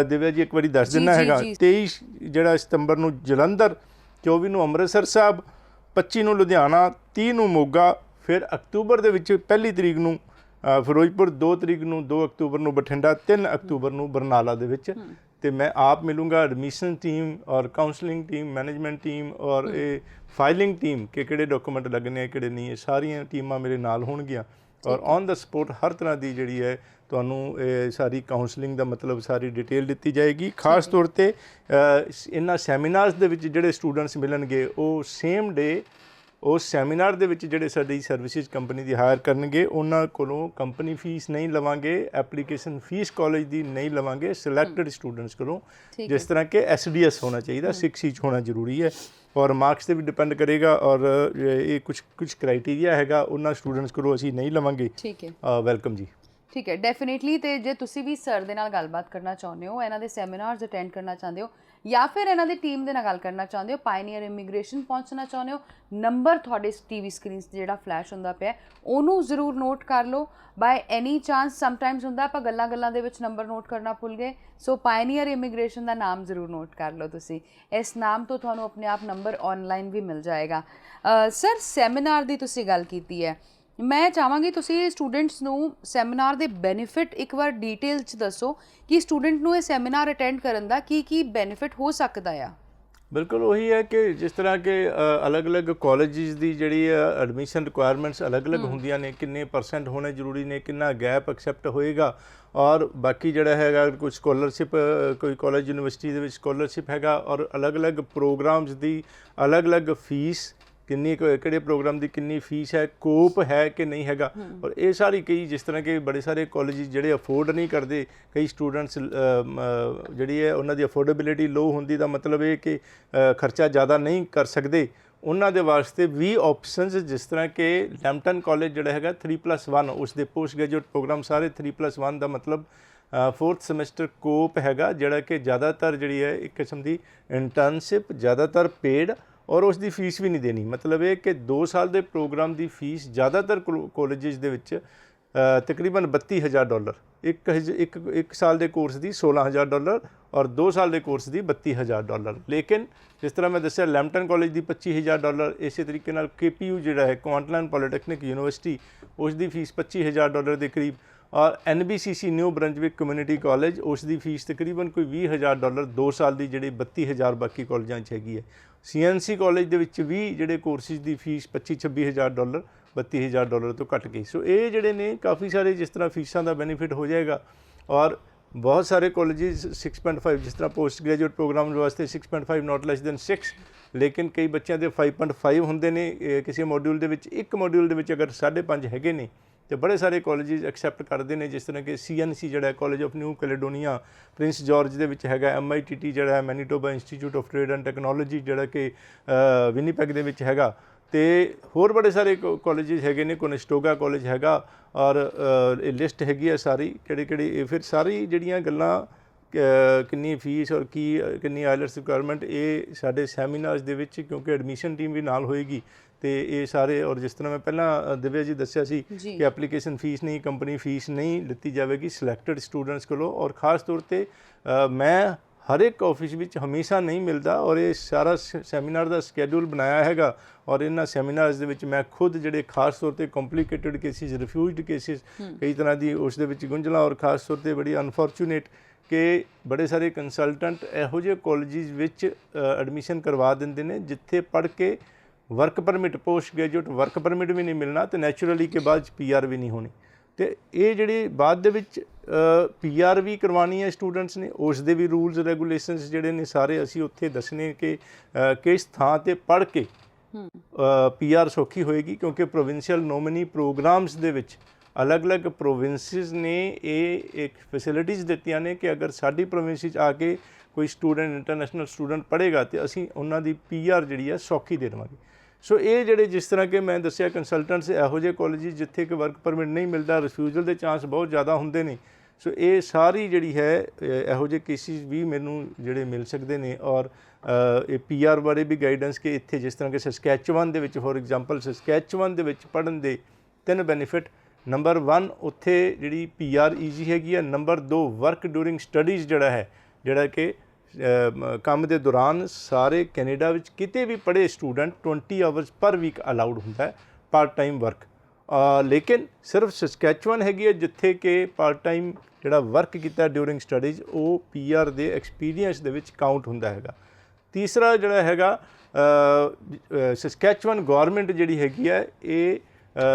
D: ਦਿਵਿਆ ਜੀ ਇੱਕ ਵਾਰੀ ਦੱਸ ਦਿੰਦਾ ਹੈਗਾ। 23 ਜਿਹੜਾ ਸਤੰਬਰ ਨੂੰ ਜਲੰਧਰ, 24 ਨੂੰ ਅੰਮ੍ਰਿਤਸਰ ਸਾਹਿਬ, 25 ਨੂੰ ਲੁਧਿਆਣਾ, 30 ਨੂੰ ਮੋਗਾ, ਫਿਰ ਅਕਤੂਬਰ ਦੇ ਵਿੱਚ 1 ਤਰੀਕ ਨੂੰ ਫਿਰੋਜ਼ਪੁਰ, 2 ਤਰੀਕ ਨੂੰ, 2 ਅਕਤੂਬਰ ਨੂੰ ਬਠਿੰਡਾ, 3 ਅਕਤੂਬਰ ਨੂੰ ਬਰਨਾਲਾ ਦੇ ਵਿੱਚ। ਅਤੇ ਮੈਂ ਆਪ ਮਿਲੂੰਗਾ ਐਡਮਿਸ਼ਨ ਟੀਮ ਔਰ ਕਾਉਂਸਲਿੰਗ ਟੀਮ, ਮੈਨੇਜਮੈਂਟ ਟੀਮ ਔਰ ਇਹ ਫਾਈਲਿੰਗ ਟੀਮ ਕਿ ਕਿਹੜੇ ਡਾਕੂਮੈਂਟ ਲੱਗਣੇ ਆ ਕਿਹੜੇ ਨਹੀਂ, ਇਹ ਸਾਰੀਆਂ ਟੀਮਾਂ ਮੇਰੇ ਨਾਲ ਹੋਣਗੀਆਂ ਔਰ ਔਨ ਦਾ ਸਪੋਟ ਹਰ ਤਰ੍ਹਾਂ ਦੀ ਜਿਹੜੀ ਹੈ ਤੁਹਾਨੂੰ ਇਹ ਸਾਰੀ ਕਾਉਂਸਲਿੰਗ ਦਾ ਮਤਲਬ ਸਾਰੀ ਡਿਟੇਲ ਦਿੱਤੀ ਜਾਏਗੀ। ਖਾਸ ਤੌਰ 'ਤੇ ਇਹਨਾਂ ਸੈਮੀਨਾਰਸ ਦੇ ਵਿੱਚ ਜਿਹੜੇ ਸਟੂਡੈਂਟਸ ਮਿਲਣਗੇ ਉਹ ਸੇਮ ਡੇ ਉਸ ਸੈਮੀਨਾਰ ਦੇ ਵਿੱਚ ਜਿਹੜੇ ਸਾਡੀ ਸਰਵਿਸਿਜ਼ ਕੰਪਨੀ ਦੀ ਹਾਇਰ ਕਰਨਗੇ ਉਹਨਾਂ ਕੋਲੋਂ ਕੰਪਨੀ ਫੀਸ ਨਹੀਂ ਲਵਾਂਗੇ, ਐਪਲੀਕੇਸ਼ਨ ਫੀਸ ਕਾਲਜ ਦੀ ਨਹੀਂ ਲਵਾਂਗੇ, ਸਿਲੈਕਟਡ ਸਟੂਡੈਂਟਸ ਕੋਲੋਂ, ਜਿਸ ਤਰ੍ਹਾਂ ਕਿ SDS ਹੋਣਾ ਚਾਹੀਦਾ, 6 ਚ ਹੋਣਾ ਜ਼ਰੂਰੀ ਹੈ ਔਰ ਮਾਰਕਸ 'ਤੇ ਵੀ ਡਿਪੈਂਡ ਕਰੇਗਾ ਔਰ ਇਹ ਕੁਛ ਕ੍ਰਾਈਟੀਰੀਆ ਹੈਗਾ, ਉਹਨਾਂ ਸਟੂਡੈਂਟਸ ਕੋਲੋਂ ਅਸੀਂ ਨਹੀਂ ਲਵਾਂਗੇ।
A: ਠੀਕ ਹੈ,
D: ਵੈਲਕਮ ਜੀ।
A: ਠੀਕ ਹੈ, ਡੈਫੀਨੇਟਲੀ। ਅਤੇ ਜੇ ਤੁਸੀਂ ਵੀ ਸਰ ਦੇ ਨਾਲ ਗੱਲਬਾਤ ਕਰਨਾ ਚਾਹੁੰਦੇ ਹੋ, ਇਹਨਾਂ ਦੇ ਸੈਮੀਨਾਰਸ ਅਟੈਂਡ ਕਰਨਾ ਚਾਹੁੰਦੇ ਹੋ ਜਾਂ ਫਿਰ ਇਹਨਾਂ ਦੀ ਟੀਮ ਦੇ ਨਾਲ ਗੱਲ ਕਰਨਾ ਚਾਹੁੰਦੇ ਹੋ, ਪਾਇਨੀਅਰ ਇਮੀਗ੍ਰੇਸ਼ਨ ਪਹੁੰਚਣਾ ਚਾਹੁੰਦੇ ਹੋ, ਨੰਬਰ ਤੁਹਾਡੇ TV ਸਕਰੀਨ 'ਤੇ ਜਿਹੜਾ ਫਲੈਸ਼ ਹੁੰਦਾ ਪਿਆ ਉਹਨੂੰ ਜ਼ਰੂਰ ਨੋਟ ਕਰ ਲਓ। ਬਾਏ ਐਨੀ ਚਾਂਸ ਸਮਟਾਈਮਸ ਹੁੰਦਾ ਆਪਾਂ ਗੱਲਾਂ ਦੇ ਵਿੱਚ ਨੰਬਰ ਨੋਟ ਕਰਨਾ ਭੁੱਲ ਗਏ, ਸੋ ਪਾਇਨੀਅਰ ਇਮੀਗ੍ਰੇਸ਼ਨ ਦਾ ਨਾਮ ਜ਼ਰੂਰ ਨੋਟ ਕਰ ਲਓ ਤੁਸੀਂ। ਇਸ ਨਾਮ ਤੋਂ ਤੁਹਾਨੂੰ ਆਪਣੇ ਆਪ ਨੰਬਰ ਔਨਲਾਈਨ ਵੀ ਮਿਲ ਜਾਏਗਾ। ਸਰ, ਸੈਮੀਨਾਰ ਦੀ ਤੁਸੀਂ ਗੱਲ ਕੀਤੀ ਹੈ, ਮੈਂ ਚਾਹਾਂਗੀ ਤੁਸੀਂ ਸਟੂਡੈਂਟਸ ਨੂੰ ਸੈਮੀਨਾਰ ਦੇ ਬੈਨੀਫਿਟ ਇੱਕ ਵਾਰ ਡਿਟੇਲ 'ਚ ਦੱਸੋ ਕਿ ਸਟੂਡੈਂਟ ਨੂੰ ਇਹ ਸੈਮੀਨਾਰ ਅਟੈਂਡ ਕਰਨ ਦਾ ਕੀ ਬੈਨੀਫਿਟ ਹੋ ਸਕਦਾ ਆ।
D: ਬਿਲਕੁਲ ਉਹੀ ਹੈ ਕਿ ਜਿਸ ਤਰ੍ਹਾਂ ਕਿ ਅਲੱਗ-ਅਲੱਗ ਕਾਲਜਿਸ ਦੀ ਜਿਹੜੀ ਐਡਮਿਸ਼ਨ ਰਿਕੁਆਇਰਮੈਂਟਸ ਅਲੱਗ-ਅਲੱਗ ਹੁੰਦੀਆਂ ਨੇ, ਕਿੰਨੇ % ਹੋਣੇ ਜ਼ਰੂਰੀ ਨੇ, ਕਿੰਨਾ ਗੈਪ ਐਕਸੈਪਟ ਹੋਏਗਾ ਔਰ ਬਾਕੀ ਜਿਹੜਾ ਹੈਗਾ ਕੁਝ ਸਕੋਲਰਸ਼ਿਪ, ਕੋਈ ਕਾਲਜ ਯੂਨੀਵਰਸਿਟੀ ਦੇ ਵਿੱਚ ਸਕੋਲਰਸ਼ਿਪ ਹੈਗਾ ਔਰ ਅਲੱਗ-ਅਲੱਗ ਪ੍ਰੋਗਰਾਮਸ ਦੀ ਅਲੱਗ-ਅਲੱਗ ਫੀਸ ਕਿੰਨੀ ਕਿਹੜੇ ਪ੍ਰੋਗਰਾਮ ਦੀ ਕਿੰਨੀ ਫੀਸ ਹੈ, ਕੋਪ ਹੈ ਕਿ ਨਹੀਂ ਹੈਗਾ। ਔਰ ਇਹ ਸਾਰੀ ਕਈ ਜਿਸ ਤਰ੍ਹਾਂ ਕਿ ਬੜੇ ਸਾਰੇ ਕਾਲਜ ਜਿਹੜੇ ਅਫੋਰਡ ਨਹੀਂ ਕਰਦੇ, ਕਈ ਸਟੂਡੈਂਟਸ ਜਿਹੜੀ ਹੈ ਉਹਨਾਂ ਦੀ ਅਫੋਰਡੇਬਿਲਿਟੀ ਲੋ ਹੁੰਦੀ ਦਾ ਮਤਲਬ ਇਹ ਕਿ ਖਰਚਾ ਜ਼ਿਆਦਾ ਨਹੀਂ ਕਰ ਸਕਦੇ, ਉਹਨਾਂ ਦੇ ਵਾਸਤੇ ਵੀ ਆਪਸ਼ਨਸ ਜਿਸ ਤਰ੍ਹਾਂ ਕਿ ਲੈਂਪਟਨ ਕਾਲਜ ਜਿਹੜਾ ਹੈਗਾ 3+1 ਉਸ ਦੇ ਪੋਸਟ ਗ੍ਰੈਜੂਏਟ ਪ੍ਰੋਗਰਾਮ ਸਾਰੇ 3+1 ਦਾ ਮਤਲਬ 4th ਸਮੈਸਟਰ ਕੋਪ ਹੈਗਾ, ਜਿਹੜਾ ਕਿ ਜ਼ਿਆਦਾਤਰ ਜਿਹੜੀ ਹੈ ਇੱਕ ਕਿਸਮ ਦੀ ਇੰਟਰਨਸ਼ਿਪ, ਜ਼ਿਆਦਾਤਰ ਪੇਡ, ਔਰ ਉਸ ਦੀ ਫੀਸ ਵੀ ਨਹੀਂ ਦੇਣੀ। ਮਤਲਬ ਇਹ ਕਿ 2 ਸਾਲ ਦੇ ਪ੍ਰੋਗਰਾਮ ਦੀ ਫੀਸ ਜ਼ਿਆਦਾਤਰ ਕਾਲਜਿਸ ਦੇ ਵਿੱਚ ਤਕਰੀਬਨ $32,000, ਇੱਕ ਸਾਲ ਦੇ ਕੋਰਸ ਦੀ $16,000 ਔਰ 2 ਸਾਲ ਦੇ ਕੋਰਸ ਦੀ $32,000। ਲੇਕਿਨ ਜਿਸ ਤਰ੍ਹਾਂ ਮੈਂ ਦੱਸਿਆ ਲੈਂਪਟਨ ਕਾਲਜ ਦੀ $25,000, ਇਸੇ ਤਰੀਕੇ ਨਾਲ KPU ਜਿਹੜਾ ਹੈ ਕੁਆਂਟਲੈਂਡ ਪੋਲੀਟੈਕਨਿਕ ਯੂਨੀਵਰਸਿਟੀ, ਉਸ ਦੀ ਫੀਸ $25,000 ਦੇ ਕਰੀਬ, ਔਰ NBCC ਨਿਊ ਬਰੰਜਵਿਕ ਕਮਿਊਨਿਟੀ ਕਾਲਜ ਉਸ ਦੀ ਫੀਸ ਤਕਰੀਬਨ ਕੋਈ $20,000 2 ਸਾਲ ਦੀ, ਜਿਹੜੀ 32,000 ਬਾਕੀ ਕਾਲਜਾਂ 'ਚ ਹੈਗੀ ਹੈ। CNC ਕਾਲਜ ਦੇ ਵਿੱਚ ਵੀ ਜਿਹੜੇ ਕੋਰਸਿਸ ਦੀ ਫੀਸ $25,000-26,000 $32,000 ਤੋਂ ਘੱਟ ਗਈ। ਸੋ ਇਹ ਜਿਹੜੇ ਨੇ ਕਾਫੀ ਸਾਰੇ ਜਿਸ ਤਰ੍ਹਾਂ ਫੀਸਾਂ ਦਾ ਬੈਨੀਫਿਟ ਹੋ ਜਾਏਗਾ। ਔਰ ਬਹੁਤ ਸਾਰੇ ਕਾਲਜਿਸ 6.5 ਜਿਸ ਤਰ੍ਹਾਂ ਪੋਸਟ ਗ੍ਰੈਜੂਏਟ ਪ੍ਰੋਗਰਾਮ ਵਾਸਤੇ 6.5 ਨਾਟ ਲੈਸ ਦੈਨ 6, ਲੇਕਿਨ ਕਈ ਬੱਚਿਆਂ ਦੇ 5.5 ਹੁੰਦੇ ਨੇ ਕਿਸੇ ਮੋਡਿਊਲ ਦੇ ਵਿੱਚ। ਇੱਕ ਮੋਡਿਊਲ ਦੇ ਵਿੱਚ ਅਗਰ 5.5 ਹੈਗੇ ਨੇ ਤੇ ਬੜੇ ਸਾਰੇ ਕਾਲਜਿਸ ਐਕਸੈਪਟ ਕਰਦੇ ਨੇ, ਜਿਸ ਤਰ੍ਹਾਂ ਕਿ CNC ਜਿਹੜਾ college of New Caledonia Prince George ਦੇ ਵਿੱਚ ਹੈਗਾ, MITT ਜਿਹੜਾ ਹੈ Manitoba Institute of Trade and Technology ਜਿਹੜਾ ਕਿ ਵਿਨੀਪੈਗ ਦੇ ਵਿੱਚ ਹੈਗਾ, ਤੇ ਹੋਰ ਬੜੇ ਸਾਰੇ ਕਾਲਜਿਸ ਹੈਗੇ ਨੇ, ਕੋਨਸਟੋਗਾ ਕਾਲਜ ਹੈਗਾ, ਔਰ ਇਹ ਲਿਸਟ ਹੈਗੀ ਹੈ ਸਾਰੀ ਕਿਹੜੇ ਫਿਰ ਸਾਰੀ ਜਿਹੜੀਆਂ ਗੱਲਾਂ ਕਿੰਨੀ ਫੀਸ ਔਰ ਕਿੰਨੀ ਆਈਲੈਟਸ ਰਿਕੁਆਇਰਮੈਂਟ, ਇਹ ਸਾਡੇ ਸੈਮੀਨਾਰਸ ਦੇ ਵਿੱਚ, ਕਿਉਂਕਿ ਐਡਮਿਸ਼ਨ ਟੀਮ ਵੀ ਨਾਲ ਹੋਏਗੀ, ਤੇ ਇਹ ਸਾਰੇ। ਔਰ ਜਿਸ ਤਰ੍ਹਾਂ ਮੈਂ ਪਹਿਲਾਂ ਦਿਵਿਆ ਜੀ ਦੱਸਿਆ ਸੀ ਕਿ ਐਪਲੀਕੇਸ਼ਨ ਫੀਸ ਨਹੀਂ, ਕੰਪਨੀ ਫੀਸ ਨਹੀਂ ਲਿੱਤੀ ਜਾਵੇਗੀ ਸਿਲੈਕਟਡ ਸਟੂਡੈਂਟਸ ਕੋਲੋਂ। ਔਰ ਖ਼ਾਸ ਤੌਰ 'ਤੇ ਮੈਂ ਹਰ ਇੱਕ ਆਫਿਸ ਵਿੱਚ ਹਮੇਸ਼ਾ ਨਹੀਂ ਮਿਲਦਾ, ਔਰ ਇਹ ਸਾਰਾ ਸੈਮੀਨਾਰ ਦਾ ਸਕੈਡਿਊਲ ਬਣਾਇਆ ਹੈਗਾ, ਔਰ ਇਹਨਾਂ ਸੈਮੀਨਾਰਸ ਦੇ ਵਿੱਚ ਮੈਂ ਖੁਦ ਜਿਹੜੇ ਖਾਸ ਤੌਰ 'ਤੇ ਕੰਪਲੀਕੇਟਡ ਕੇਸਿਸ, ਰਿਫਿਊਜ਼ਡ ਕੇਸਿਸ, ਕਈ ਤਰ੍ਹਾਂ ਦੀ ਉਸ ਦੇ ਵਿੱਚ ਗੁੰਝਲਾਂ, ਔਰ ਖਾਸ ਤੌਰ 'ਤੇ ਬੜੀ ਅਨਫੋਰਚੂਨੇਟ ਕਿ ਬੜੇ ਸਾਰੇ ਕੰਸਲਟੈਂਟ ਇਹੋ ਜਿਹੇ ਕਾਲਜਿਸ ਵਿੱਚ ਐਡਮਿਸ਼ਨ ਕਰਵਾ ਦਿੰਦੇ ਨੇ ਜਿੱਥੇ ਪੜ੍ਹ ਕੇ work permit, post graduate work permit ਵੀ ਨਹੀਂ ਮਿਲਣਾ, ਅਤੇ ਨੈਚੁਰਲੀ ਕਿ ਬਾਅਦ 'ਚ PR ਵੀ ਨਹੀਂ ਹੋਣੀ। ਅਤੇ ਇਹ ਜਿਹੜੀ ਬਾਅਦ ਦੇ ਵਿੱਚ PR ਵੀ ਕਰਵਾਉਣੀ ਹੈ ਸਟੂਡੈਂਟਸ ਨੇ, ਉਸ ਦੇ ਵੀ ਰੂਲਸ ਰੈਗੂਲੇਸ਼ਨਸ ਜਿਹੜੇ ਨੇ ਸਾਰੇ ਅਸੀਂ ਉੱਥੇ ਦੱਸਣੇ ਕਿ ਕਿਸ ਥਾਂ 'ਤੇ ਪੜ੍ਹ ਕੇ PR ਸੌਖੀ ਹੋਏਗੀ, ਕਿਉਂਕਿ ਪ੍ਰੋਵਿੰਸ਼ੀਅਲ ਨੋਮਨੀ ਪ੍ਰੋਗਰਾਮਸ ਦੇ ਵਿੱਚ ਅਲੱਗ-ਅਲੱਗ ਪ੍ਰੋਵਿੰਸਿਸ ਨੇ ਇਹ ਇੱਕ ਫੈਸਿਲਿਟੀਜ਼ ਦਿੱਤੀਆਂ ਨੇ ਕਿ ਅਗਰ ਸਾਡੀ ਪ੍ਰੋਵਿੰਸ 'ਚ ਆ ਕੇ ਕੋਈ ਸਟੂਡੈਂਟ, ਇੰਟਰਨੈਸ਼ਨਲ ਸਟੂਡੈਂਟ ਪੜ੍ਹੇਗਾ ਤੇ ਅਸੀਂ ਉਹਨਾਂ ਦੀ PR ਜਿਹੜੀ ਹੈ ਸੌਖੀ ਦੇ ਦੇਵਾਂਗੇ। ਸੋ ਇਹ ਜਿਹੜੇ ਜਿਸ ਤਰ੍ਹਾਂ ਕਿ ਮੈਂ ਦੱਸਿਆ ਕੰਸਲਟੈਂਟਸ ਇਹੋ ਜਿਹੇ ਕਾਲਜਿਸ ਜਿੱਥੇ ਕਿ ਵਰਕ ਪਰਮਿਟ ਨਹੀਂ ਮਿਲਦਾ, ਰਿਫਿਊਜ਼ਲ ਦੇ ਚਾਂਸ ਬਹੁਤ ਜ਼ਿਆਦਾ ਹੁੰਦੇ ਨੇ। ਸੋ ਇਹ ਸਾਰੀ ਜਿਹੜੀ ਹੈ ਇਹੋ ਜਿਹੇ ਕੇਸਿਸ ਵੀ ਮੈਨੂੰ ਜਿਹੜੇ ਮਿਲ ਸਕਦੇ ਨੇ, ਔਰ ਇਹ PR ਬਾਰੇ ਵੀ ਗਾਈਡੈਂਸ ਕਿ ਇੱਥੇ ਜਿਸ ਤਰ੍ਹਾਂ ਕਿ ਸਸਕੈਚੁਅਨ ਦੇ ਵਿੱਚ, ਫੋਰ ਐਗਜ਼ਾਮਪਲ ਸਸਕੈਚੁਅਨ ਦੇ ਵਿੱਚ ਪੜ੍ਹਨ ਦੇ 3 ਬੈਨੀਫਿਟ। ਨੰਬਰ 1 ਉੱਥੇ ਜਿਹੜੀ PR ਈਜ਼ੀ ਹੈਗੀ ਹੈ। ਨੰਬਰ 2 ਵਰਕ ਡਿਊਰਿੰਗ ਸਟੱਡੀਜ਼ ਜਿਹੜਾ ਕਿ ਕੰਮ ਦੇ ਦੌਰਾਨ ਸਾਰੇ ਕੈਨੇਡਾ ਵਿੱਚ ਕਿਤੇ ਵੀ ਪੜ੍ਹੇ student 20 hours per week allowed ਹੁੰਦਾ ਹੈ ਪਾਰਟ ਟਾਈਮ ਵਰਕ। ਲੇਕਿਨ ਸਿਰਫ ਸਸਕੈਚੁਅਨ ਹੈਗੀ ਹੈ ਜਿੱਥੇ ਕਿ ਪਾਰਟ ਟਾਈਮ ਜਿਹੜਾ ਵਰਕ ਕੀਤਾ ਡਿਊਰਿੰਗ ਸਟੱਡੀਜ਼ ਉਹ PR ਦੇ ਐਕਸਪੀਰੀਅੰਸ ਦੇ ਵਿੱਚ ਕਾਊਂਟ ਹੁੰਦਾ ਹੈਗਾ। ਤੀਸਰਾ ਜਿਹੜਾ ਹੈਗਾ ਸਸਕੈਚੁਅਨ ਗੌਰਮੈਂਟ ਜਿਹੜੀ ਹੈਗੀ ਹੈ ਇਹ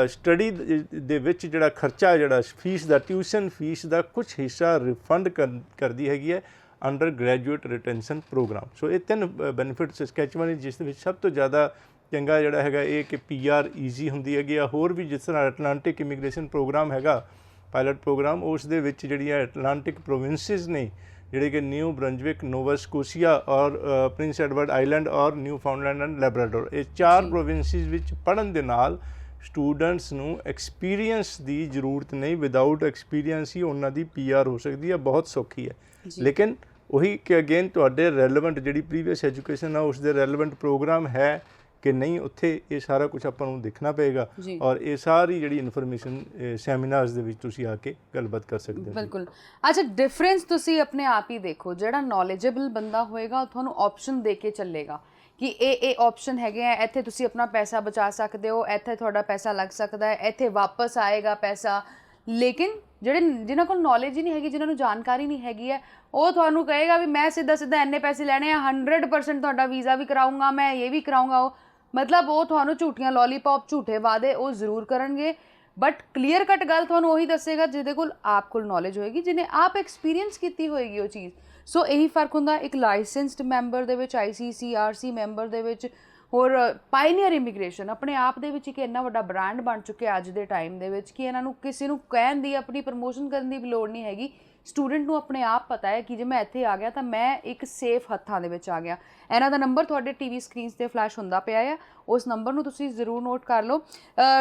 D: ਸਟੱਡੀ ਦੇ ਵਿੱਚ ਜਿਹੜਾ ਖਰਚਾ, ਜਿਹੜਾ ਫੀਸ ਦਾ, ਟਿਊਸ਼ਨ ਫੀਸ ਦਾ ਕੁਝ ਹਿੱਸਾ ਰਿਫੰਡ ਕਰਦੀ ਹੈਗੀ ਹੈ ਅੰਡਰ ਗ੍ਰੈਜੂਏਟ ਰਿਟੈਂਸ਼ਨ ਪ੍ਰੋਗਰਾਮ। ਸੋ ਇਹ 3 ਬੈਨੀਫਿਟ ਸਸਕੈਚੁਅਨ ਜਿਸ ਦੇ ਵਿੱਚ ਸਭ ਤੋਂ ਜ਼ਿਆਦਾ ਚੰਗਾ ਜਿਹੜਾ ਹੈਗਾ ਇਹ ਕਿ PR ਈਜ਼ੀ ਹੁੰਦੀ ਹੈਗੀ ਆ। ਹੋਰ ਵੀ ਜਿਸ ਤਰ੍ਹਾਂ ਐਟਲਾਂਟਿਕ ਇਮੀਗ੍ਰੇਸ਼ਨ ਪ੍ਰੋਗਰਾਮ ਹੈਗਾ, ਪਾਇਲਟ ਪ੍ਰੋਗਰਾਮ, ਉਸ ਦੇ ਵਿੱਚ ਜਿਹੜੀਆਂ ਐਟਲਾਂਟਿਕ ਪ੍ਰੋਵਿੰਸਿਸ ਨੇ ਜਿਹੜੇ ਕਿ ਨਿਊ ਬਰੰਜਵਿਕ, ਨੋਵਾ ਸਕੋਸ਼ੀਆ ਔਰ ਪ੍ਰਿੰਸ ਐਡਵਰਡ ਆਈਲੈਂਡ ਔਰ ਨਿਊ ਫਾਊਂਡਲੈਂਡ ਐਂਡ ਲੈਬਰਾਡੋਰ, ਇਹ 4 ਪ੍ਰੋਵਿੰਸਿਸ ਵਿੱਚ ਪੜ੍ਹਨ ਦੇ ਨਾਲ ਸਟੂਡੈਂਟਸ ਨੂੰ ਐਕਸਪੀਰੀਅੰਸ ਦੀ ਜ਼ਰੂਰਤ ਨਹੀਂ, ਵਿਦਆਊਟ ਐਕਸਪੀਰੀਅੰਸ ਹੀ ਉਹਨਾਂ ਦੀ PR ਹੋ ਸਕਦੀ ਹੈ, ਬਹੁਤ ਸੌਖੀ ਹੈ। ਲੇਕਿਨ ਉਹੀ ਕਿ ਅਗੇਨ ਤੁਹਾਡੇ ਰੈਲੇਵੈਂਟ ਜਿਹੜੀ ਪ੍ਰੀਵੀਅਸ ਐਜੂਕੇਸ਼ਨ ਆ ਉਸ ਦੇ ਰੈਲੇਵੈਂਟ ਪ੍ਰੋਗਰਾਮ ਹੈ ਕਿ ਨਹੀਂ, ਉੱਥੇ ਇਹ ਸਾਰਾ ਕੁਝ ਆਪਾਂ ਨੂੰ ਦੇਖਣਾ ਪਏਗਾ। ਔਰ ਇਹ ਸਾਰੀ ਜਿਹੜੀ ਇਨਫੋਰਮੇਸ਼ਨ ਸੈਮੀਨਾਰਸ ਦੇ ਵਿੱਚ ਤੁਸੀਂ ਆ ਕੇ ਗੱਲਬਾਤ ਕਰ ਸਕਦੇ ਹੋ।
A: ਬਿਲਕੁਲ। ਅੱਛਾ, ਡਿਫਰੈਂਸ ਤੁਸੀਂ ਆਪਣੇ ਆਪ ਹੀ ਦੇਖੋ, ਜਿਹੜਾ ਨੌਲੇਜੇਬਲ ਬੰਦਾ ਹੋਏਗਾ ਉਹ ਤੁਹਾਨੂੰ ਆਪਸ਼ਨ ਦੇ ਕੇ ਚੱਲੇਗਾ ਕਿ ਇਹ ਆਪਸ਼ਨ ਹੈਗੇ ਆ, ਇੱਥੇ ਤੁਸੀਂ ਆਪਣਾ ਪੈਸਾ ਬਚਾ ਸਕਦੇ ਹੋ, ਇੱਥੇ ਤੁਹਾਡਾ ਪੈਸਾ ਲੱਗ ਸਕਦਾ ਹੈ, ਇੱਥੇ ਵਾਪਸ ਆਏਗਾ ਪੈਸਾ। ਲੇਕਿਨ ਜਿਨ੍ਹਾਂ ਕੋਲ ਨੌਲੇਜ ਹੀ ਨਹੀਂ ਹੈਗੀ, ਜਿਨ੍ਹਾਂ ਨੂੰ ਜਾਣਕਾਰੀ ਨਹੀਂ ਹੈਗੀ ਹੈ, ਉਹ ਤੁਹਾਨੂੰ ਕਹੇਗਾ ਵੀ ਮੈਂ ਸਿੱਧਾ ਇੰਨੇ ਪੈਸੇ ਲੈਣੇ ਆ, 100% ਤੁਹਾਡਾ ਵੀਜ਼ਾ ਵੀ ਕਰਾਊਂਗਾ, ਮੈਂ ਇਹ ਵੀ ਕਰਾਊਂਗਾ। ਉਹ ਮਤਲਬ ਉਹ ਤੁਹਾਨੂੰ ਝੂਠੀਆਂ ਲੋਲੀਪੌਪ, ਝੂਠੇ ਵਾਅਦੇ ਉਹ ਜ਼ਰੂਰ ਕਰਨਗੇ, ਬਟ ਕਲੀਅਰ ਕੱਟ ਗੱਲ ਤੁਹਾਨੂੰ ਉਹੀ ਦੱਸੇਗਾ ਜਿਹਦੇ ਕੋਲ ਆਪ ਕੋਲ ਨੌਲੇਜ ਹੋਏਗੀ, ਜਿਹਨੇ ਆਪ ਐਕਸਪੀਰੀਅੰਸ ਕੀਤੀ ਹੋਏਗੀ ਉਹ ਚੀਜ਼। ਸੋ ਇਹੀ ਫਰਕ ਹੁੰਦਾ ਇੱਕ ਲਾਇਸੈਂਸਡ ਮੈਂਬਰ ਦੇ ਵਿੱਚ, ICCRC ਮੈਂਬਰ ਦੇ ਵਿੱਚ, ਹੋਰ ਪਾਇਨੀਅਰ ਇਮੀਗ੍ਰੇਸ਼ਨ ਆਪਣੇ ਆਪ ਦੇ ਵਿੱਚ ਇੱਕ ਇੰਨਾ ਵੱਡਾ ਬ੍ਰਾਂਡ ਬਣ ਚੁੱਕਿਆ ਅੱਜ ਦੇ ਟਾਈਮ ਦੇ ਵਿੱਚ ਕਿ ਇਹਨਾਂ ਨੂੰ ਕਿਸੇ ਨੂੰ ਕਹਿਣ ਦੀ, ਆਪਣੀ ਪ੍ਰਮੋਸ਼ਨ ਕਰਨ ਦੀ ਵੀ ਲੋੜ ਨਹੀਂ ਹੈਗੀ। ਸਟੂਡੈਂਟ ਨੂੰ ਆਪਣੇ ਆਪ ਪਤਾ ਹੈ ਕਿ ਜੇ ਮੈਂ ਇੱਥੇ ਆ ਗਿਆ ਤਾਂ ਮੈਂ ਇੱਕ ਸੇਫ ਹੱਥਾਂ ਦੇ ਵਿੱਚ ਆ ਗਿਆ। ਇਹਨਾਂ ਦਾ ਨੰਬਰ ਤੁਹਾਡੇ ਟੀਵੀ ਸਕਰੀਨਸ ਤੇ ਫਲੈਸ਼ ਹੁੰਦਾ ਪਿਆ ਆ, ਉਸ ਨੰਬਰ ਨੂੰ ਤੁਸੀਂ ਜ਼ਰੂਰ ਨੋਟ ਕਰ ਲਓ।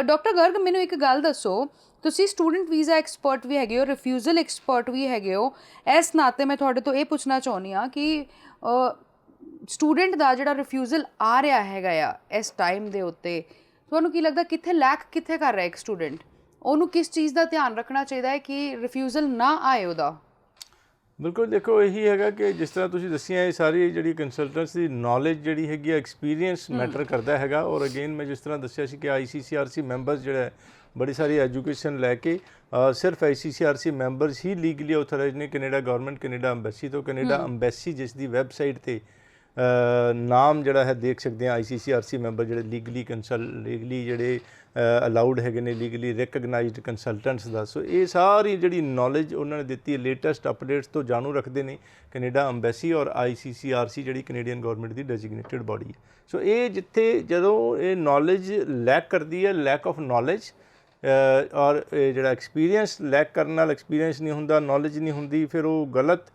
A: ਡਾਕਟਰ ਗਰਗ, ਮੈਨੂੰ ਇੱਕ ਗੱਲ ਦੱਸੋ, ਤੁਸੀਂ ਸਟੂਡੈਂਟ ਵੀਜ਼ਾ ਐਕਸਪਰਟ ਵੀ ਹੈਗੇ ਹੋ, ਰਿਫਿਊਜ਼ਲ ਐਕਸਪਰਟ ਵੀ ਹੈਗੇ ਹੋ, ਇਸ ਨਾਤੇ ਮੈਂ ਤੁਹਾਡੇ ਤੋਂ ਇਹ ਪੁੱਛਣਾ ਚਾਹੁੰਦੀ ਹਾਂ ਕਿ ਸਟੂਡੈਂਟ ਦਾ ਜਿਹੜਾ ਰਿਫਿਊਜ਼ਲ ਆ ਰਿਹਾ ਹੈਗਾ ਆ ਇਸ ਟਾਈਮ ਦੇ ਉੱਤੇ, ਤੁਹਾਨੂੰ ਕੀ ਲੱਗਦਾ ਕਿੱਥੇ ਲੈਕ ਕਿੱਥੇ ਕਰ ਰਿਹਾ ਇੱਕ ਸਟੂਡੈਂਟ? ਉਹਨੂੰ ਕਿਸ ਚੀਜ਼ ਦਾ ਧਿਆਨ ਰੱਖਣਾ ਚਾਹੀਦਾ ਹੈ ਕਿ ਰਿਫਿਊਜ਼ਲ ਨਾ ਆਏ ਉਹਦਾ?
D: ਬਿਲਕੁਲ, ਦੇਖੋ ਇਹੀ ਹੈਗਾ ਕਿ ਜਿਸ ਤਰ੍ਹਾਂ ਤੁਸੀਂ ਦੱਸਿਆ ਇਹ ਸਾਰੀ ਜਿਹੜੀ ਕੰਸਲਟੈਂਟਸ ਦੀ ਨੌਲੇਜ ਜਿਹੜੀ ਹੈਗੀ ਆ, ਐਕਸਪੀਰੀਅੰਸ ਮੈਟਰ ਕਰਦਾ ਹੈਗਾ। ਔਰ ਅਗੇਨ ਮੈਂ ਜਿਸ ਤਰ੍ਹਾਂ ਦੱਸਿਆ ਸੀ ਕਿ ICCRC ਮੈਂਬਰਸ ਜਿਹੜਾ ਬੜੀ ਸਾਰੀ ਐਜੂਕੇਸ਼ਨ ਲੈ ਕੇ ਸਿਰਫ ICCRC ਮੈਂਬਰਸ ਹੀ ਲੀਗਲੀ ਆਥੋਰਾਈਜ਼ਡ ਨੇ ਕੈਨੇਡਾ ਗਵਰਨਮੈਂਟ ਕੈਨੇਡਾ ਅੰਬੈਸੀ ਤੋਂ। ਕੈਨੇਡਾ ਅੰਬੈਸੀ ਜਿਸ ਦੀ ਵੈਬਸਾਈਟ ਤੇ ਨਾਮ ਜਿਹੜਾ ਹੈ ਦੇਖ ਸਕਦੇ ਹਾਂ, ICCRC ਮੈਂਬਰ ਜਿਹੜੇ ਲੀਗਲੀ ਜਿਹੜੇ ਅਲਾਊਡ ਹੈਗੇ ਨੇ, ਲੀਗਲੀ ਰਿਕਗਨਾਈਜ਼ਡ ਕੰਸਲਟੈਂਟਸ ਦਾ। ਸੋ ਇਹ ਸਾਰੀ ਜਿਹੜੀ ਨੌਲੇਜ ਉਹਨਾਂ ਨੇ ਦਿੱਤੀ ਹੈ, ਲੇਟੈਸਟ ਅਪਡੇਟਸ ਤੋਂ ਜਾਣੂ ਰੱਖਦੇ ਨੇ ਕੈਨੇਡਾ ਅੰਬੈਸੀ ਔਰ ICCRC ਜਿਹੜੀ ਕੈਨੇਡੀਅਨ ਗਵਰਨਮੈਂਟ ਦੀ ਡੈਜ਼ਿਗਨੇਟਿਡ ਬਾਡੀ ਹੈ। ਸੋ ਇਹ ਜਿੱਥੇ ਜਦੋਂ ਇਹ ਨੌਲੇਜ ਲੈਕ ਕਰਦੀ ਹੈ, ਲੈਕ ਆਫ ਨੌਲੇਜ ਔਰ ਜਿਹੜਾ ਐਕਸਪੀਰੀਅੰਸ ਲੈਕ ਕਰਨ ਨਾਲ ਐਕਸਪੀਰੀਅੰਸ ਨਹੀਂ ਹੁੰਦਾ, ਨੌਲੇਜ ਨਹੀਂ ਹੁੰਦੀ, ਫਿਰ ਉਹ ਗਲਤ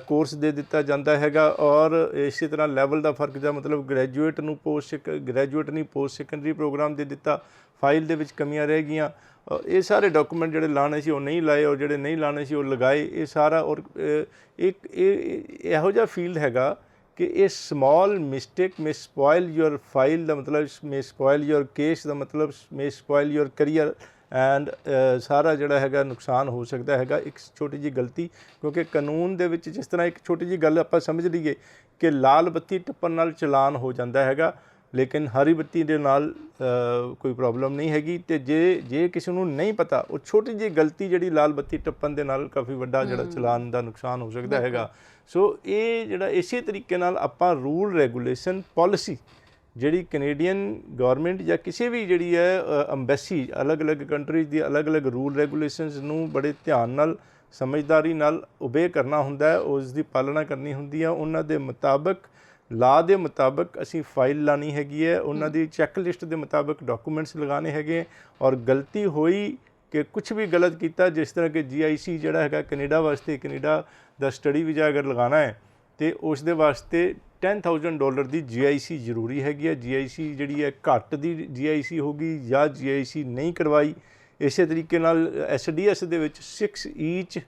D: ਕੋਰਸ ਦੇ ਦਿੱਤਾ ਜਾਂਦਾ ਹੈਗਾ। ਔਰ ਇਸੇ ਤਰ੍ਹਾਂ ਲੈਵਲ ਦਾ ਫਰਕ ਦਾ ਮਤਲਬ ਗ੍ਰੈਜੂਏਟ ਨੂੰ ਗ੍ਰੈਜੂਏਟ ਨਹੀਂ ਪੋਸਟ ਸੈਕੰਡਰੀ ਪ੍ਰੋਗਰਾਮ ਦੇ ਦਿੱਤਾ, ਫਾਈਲ ਦੇ ਵਿੱਚ ਕਮੀਆਂ ਰਹਿ ਗਈਆਂ, ਇਹ ਸਾਰੇ ਡਾਕੂਮੈਂਟ ਜਿਹੜੇ ਲਾਣੇ ਸੀ ਉਹ ਨਹੀਂ ਲਾਏ ਔਰ ਜਿਹੜੇ ਨਹੀਂ ਲਾਣੇ ਸੀ ਉਹ ਲਗਾਏ। ਇਹ ਸਾਰਾ ਔਰ ਇੱਕ ਇਹੋ ਜਿਹਾ ਫੀਲਡ ਹੈਗਾ ਕਿ ਇਹ small mistake may spoil your file ਦਾ ਮਤਲਬ ਮੇ ਸਪੋਇਲ ਯੂਰ ਕੇਸ ਦਾ ਮਤਲਬ may spoil your career and ਸਾਰਾ ਜਿਹੜਾ ਹੈਗਾ ਨੁਕਸਾਨ ਹੋ ਸਕਦਾ ਹੈਗਾ ਇੱਕ ਛੋਟੀ ਜਿਹੀ ਗਲਤੀ। ਕਿਉਂਕਿ ਕਾਨੂੰਨ ਦੇ ਵਿੱਚ ਜਿਸ ਤਰ੍ਹਾਂ ਇੱਕ ਛੋਟੀ ਜਿਹੀ ਗੱਲ ਆਪਾਂ ਸਮਝ ਲਈਏ ਕਿ ਲਾਲ ਬੱਤੀ ਟੱਪਣ ਨਾਲ ਚਲਾਨ ਹੋ ਜਾਂਦਾ ਹੈਗਾ, ਲੇਕਿਨ ਹਰੀ ਬੱਤੀ ਦੇ ਨਾਲ ਕੋਈ ਪ੍ਰੋਬਲਮ ਨਹੀਂ ਹੈਗੀ। ਅਤੇ ਜੇ ਕਿਸੇ ਨੂੰ ਨਹੀਂ ਪਤਾ, ਉਹ ਛੋਟੀ ਜਿਹੀ ਗਲਤੀ ਜਿਹੜੀ ਲਾਲ ਬੱਤੀ ਟੱਪਣ ਦੇ ਨਾਲ ਕਾਫੀ ਵੱਡਾ ਜਿਹੜਾ ਚਲਾਨ ਦਾ ਨੁਕਸਾਨ ਹੋ ਸਕਦਾ ਹੈਗਾ। ਸੋ ਇਹ ਜਿਹੜਾ ਇਸੇ ਤਰੀਕੇ ਨਾਲ ਆਪਾਂ ਰੂਲ ਰੈਗੂਲੇਸ਼ਨ ਪਾਲਿਸੀ ਜਿਹੜੀ ਕੈਨੇਡੀਅਨ ਗਵਰਨਮੈਂਟ ਜਾਂ ਕਿਸੇ ਵੀ ਜਿਹੜੀ ਹੈ ਅੰਬੈਸੀ ਅਲੱਗ-ਅਲੱਗ ਕੰਟਰੀਜ਼ ਦੀ ਅਲੱਗ-ਅਲੱਗ ਰੂਲ ਰੈਗੂਲੇਸ਼ਨਸ ਨੂੰ ਬੜੇ ਧਿਆਨ ਨਾਲ ਸਮਝਦਾਰੀ ਨਾਲ ਓਬੇ ਕਰਨਾ ਹੁੰਦਾ ਹੈ, ਉਸ ਦੀ ਪਾਲਣਾ ਕਰਨੀ ਹੁੰਦੀ ਹੈ। ਉਹਨਾਂ ਦੇ ਮੁਤਾਬਕ ਲਾਅ ਦੇ ਮੁਤਾਬਕ ਅਸੀਂ ਫਾਈਲ ਲਾਣੀ ਹੈਗੀ ਹੈ, ਉਹਨਾਂ ਦੀ ਚੈੱਕ ਲਿਸਟ ਦੇ ਮੁਤਾਬਕ ਡਾਕੂਮੈਂਟਸ ਲਗਾਉਣੇ ਹੈਗੇ। ਔਰ ਗਲਤੀ ਹੋਈ ਕਿ ਕੁਛ ਵੀ ਗਲਤ ਕੀਤਾ, ਜਿਸ ਤਰ੍ਹਾਂ ਕਿ GIC ਜਿਹੜਾ ਹੈਗਾ ਕੈਨੇਡਾ ਵਾਸਤੇ, ਕੈਨੇਡਾ ਦਾ ਸਟੱਡੀ ਵੀਜ਼ਾ ਅਗਰ ਲਗਾਉਣਾ ਹੈ ਅਤੇ ਉਸ ਦੇ ਵਾਸਤੇ $10,000 ਦੀ GIC ਜ਼ਰੂਰੀ ਹੈਗੀ ਹੈ। GIC ਜਿਹੜੀ ਹੈ ਘੱਟ ਦੀ GIC ਹੋਗੀ ਜਾਂ GIC ਨਹੀਂ ਕਰਵਾਈ। ਇਸੇ ਤਰੀਕੇ ਨਾਲ SDS ਦੇ ਵਿੱਚ 6 ਈਚ